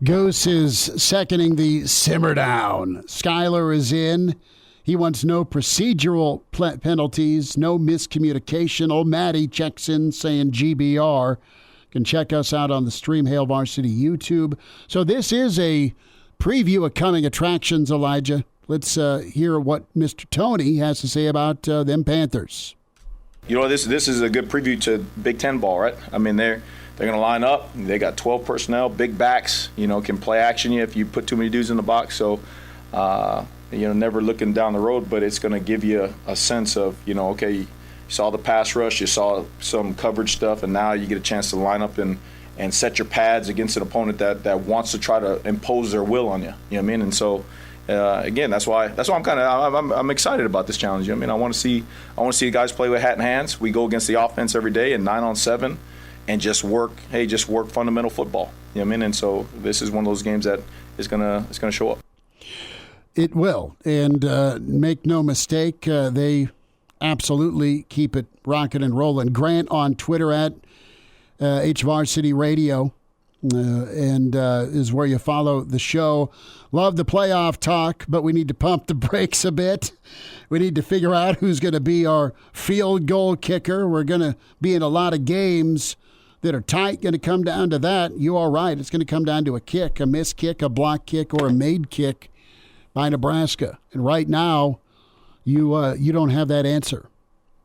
Speaker 2: Goose is seconding the simmer down. Skyler is in. He wants no procedural penalties, no miscommunication. Old Matty checks in saying GBR. You can check us out on the stream, Hail Varsity YouTube. So this is a preview of coming attractions, Elijah. Let's hear what Mr. Tony has to say about them Panthers.
Speaker 14: This is a good preview to Big Ten ball, right? I mean, they're going to line up. They got 12 personnel, big backs, can play action you if you put too many dudes in the box. So, never looking down the road, but it's going to give you a sense of, okay, you saw the pass rush, you saw some coverage stuff, and now you get a chance to line up and set your pads against an opponent that wants to try to impose their will on you. You know what I mean? And so again, that's why I'm excited about this challenge. I mean, I want to see the guys play with hat in hands. We go against the offense every day in 9-on-7, and just work fundamental football. You know what I mean? And so this is one of those games that is gonna show up.
Speaker 2: It will, and make no mistake, they absolutely keep it rocking and rolling. Grant on Twitter at Hail Varsity Radio. And is where you follow the show. Love the playoff talk, but we need to pump the brakes a bit. We need to figure out who's going to be our field goal kicker. We're going to be in a lot of games that are tight, going to come down to that. You are right. It's going to come down to a kick, a missed kick, a block kick, or a made kick by Nebraska. And right now, you don't have that answer.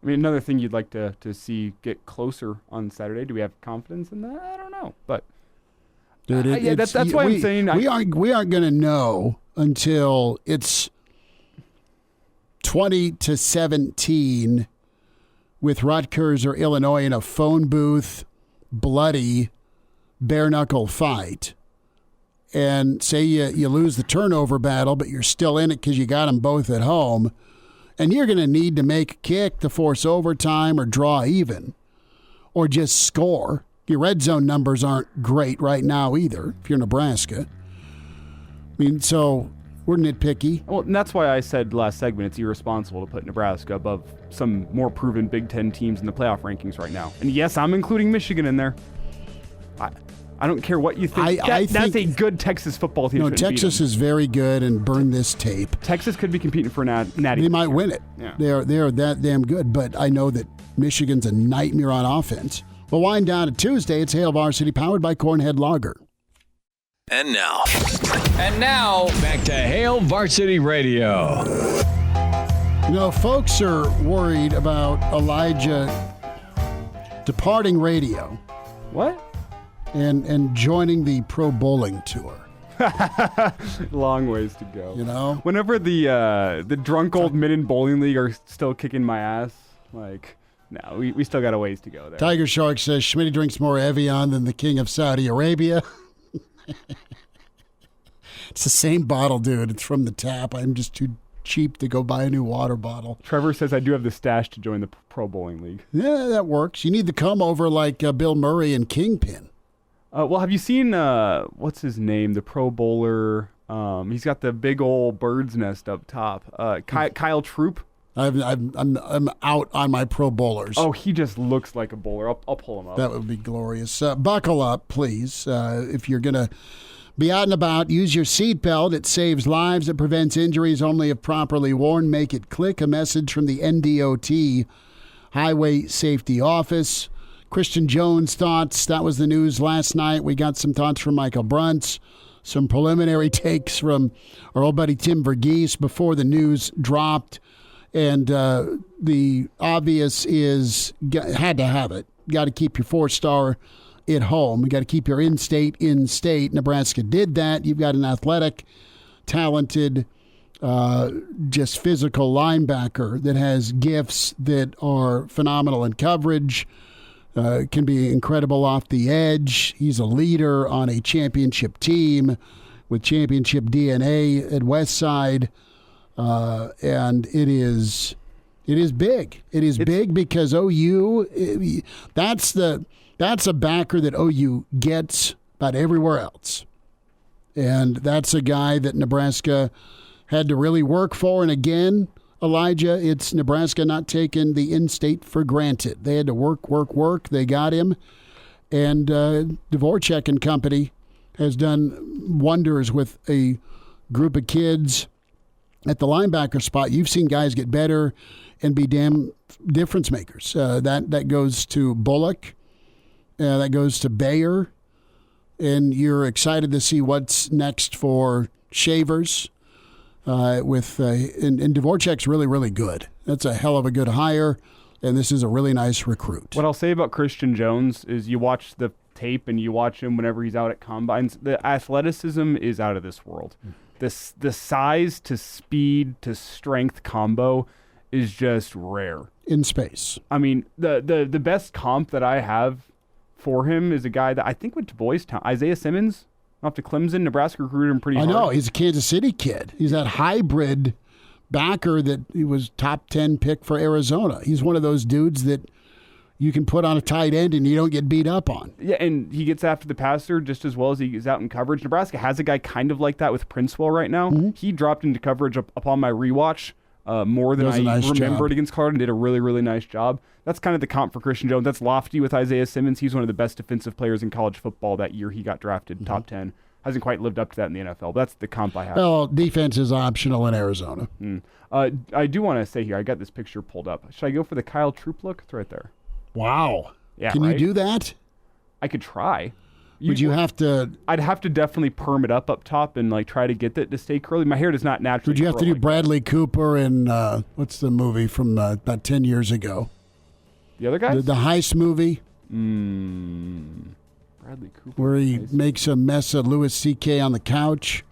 Speaker 4: I mean, another thing you'd like to see get closer on Saturday. Do we have confidence in that? I don't know, but...
Speaker 2: Dude,
Speaker 4: that's why I'm saying
Speaker 2: we aren't going to know until it's 20-17 with Rutgers or Illinois in a phone booth, bloody, bare knuckle fight, and say you lose the turnover battle, but you're still in it because you got them both at home, and you're going to need to make a kick to force overtime or draw even, or just score. Your red zone numbers aren't great right now either, if you're Nebraska. I mean, so we're nitpicky.
Speaker 4: Well, and that's why I said last segment it's irresponsible to put Nebraska above some more proven Big Ten teams in the playoff rankings right now. And yes, I'm including Michigan in there. I don't care what you think. That's a good Texas football team.
Speaker 2: No, Texas is very good, and burn this tape.
Speaker 4: Texas could be competing for natty.
Speaker 2: They might win it.
Speaker 4: Yeah.
Speaker 2: They're that damn good, but I know that Michigan's a nightmare on offense. We'll wind down to Tuesday. It's Hail Varsity, powered by Cornhead Lager.
Speaker 8: And now, back to Hail Varsity Radio.
Speaker 2: You know, folks are worried about Elijah departing radio.
Speaker 4: What?
Speaker 2: And joining the Pro Bowling Tour.
Speaker 4: Long ways to go.
Speaker 2: You know?
Speaker 4: Whenever the drunk old men in bowling league are still kicking my ass, like... No, we still got a ways to go there.
Speaker 2: Tiger Shark says Schmidt drinks more Evian than the king of Saudi Arabia. It's the same bottle, dude. It's from the tap. I'm just too cheap to go buy a new water bottle.
Speaker 4: Trevor says I do have the stash to join the Pro Bowling League.
Speaker 2: Yeah, that works. You need to come over like Bill Murray and Kingpin.
Speaker 4: Well, have you seen, what's his name, the Pro Bowler? He's got the big old bird's nest up top. Kyle Troop.
Speaker 2: I'm out on my Pro Bowlers.
Speaker 4: Oh, he just looks like a bowler. I'll pull him up.
Speaker 2: That would be glorious. Buckle up, please. If you're going to be out and about, use your seatbelt. It saves lives. It prevents injuries only if properly worn. Make it click. A message from the NDOT Highway Safety Office. Christian Jones thoughts. That was the news last night. We got some thoughts from Michael Bruntz. Some preliminary takes from our old buddy Tim Verghese before the news dropped. And the obvious is, had to have it. Got to keep your 4-star at home. You got to keep your in-state in-state. Nebraska did that. You've got an athletic, talented, just physical linebacker that has gifts that are phenomenal in coverage, can be incredible off the edge. He's a leader on a championship team with championship DNA at Westside. And it is big. It's big because OU, that's a backer that OU gets about everywhere else. And that's a guy that Nebraska had to really work for. And again, Elijah, it's Nebraska not taking the in-state for granted. They had to work. They got him. And Dvorak and company has done wonders with a group of kids at the linebacker spot. You've seen guys get better and be damn difference makers. That goes to Bullock. That goes to Bayer. And you're excited to see what's next for Shavers. And Dvorak's really, really good. That's a hell of a good hire. And this is a really nice recruit.
Speaker 4: What I'll say about Christian Jones is you watch the tape and you watch him whenever he's out at combines. The athleticism is out of this world. The size to speed to strength combo is just rare.
Speaker 2: In space.
Speaker 4: I mean, the best comp that I have for him is a guy that I think went to Boys Town. Isaiah Simmons. Off to Clemson. Nebraska recruited him pretty hard.
Speaker 2: I know. He's a Kansas City kid. He's that hybrid backer that he was top 10 pick for Arizona. He's one of those dudes that you can put on a tight end and you don't get beat up on.
Speaker 4: Yeah, and he gets after the passer just as well as he is out in coverage. Nebraska has a guy kind of like that with Princewell right now.
Speaker 2: Mm-hmm.
Speaker 4: He dropped into coverage upon my rewatch more than I remembered against Colorado and did a really, really nice job. That's kind of the comp for Christian Jones. That's lofty with Isaiah Simmons. He's one of the best defensive players in college football that year he got drafted top 10. Hasn't quite lived up to that in the NFL, but that's the comp I have.
Speaker 2: Well, defense is optional in Arizona.
Speaker 4: I do want to say here, I got this picture pulled up. Should I go for the Kyle Troop look? It's right there.
Speaker 2: Wow.
Speaker 4: Yeah,
Speaker 2: Can you do that?
Speaker 4: I could try.
Speaker 2: Would you have to?
Speaker 4: I'd have to definitely perm it up top and like try to get it to stay curly. My hair does not naturally.
Speaker 2: Would you have to do
Speaker 4: like
Speaker 2: Bradley Cooper and what's the movie from about 10 years ago?
Speaker 4: The other guys?
Speaker 2: The Heist movie.
Speaker 4: Bradley Cooper.
Speaker 2: Where he makes a mess of Louis C.K. on the couch.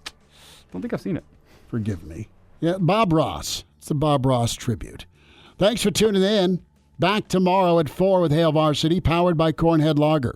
Speaker 4: Don't think I've seen it.
Speaker 2: Forgive me. Yeah, Bob Ross. It's the Bob Ross tribute. Thanks for tuning in. Back tomorrow at 4 with Hail Varsity, powered by Cornhead Lager.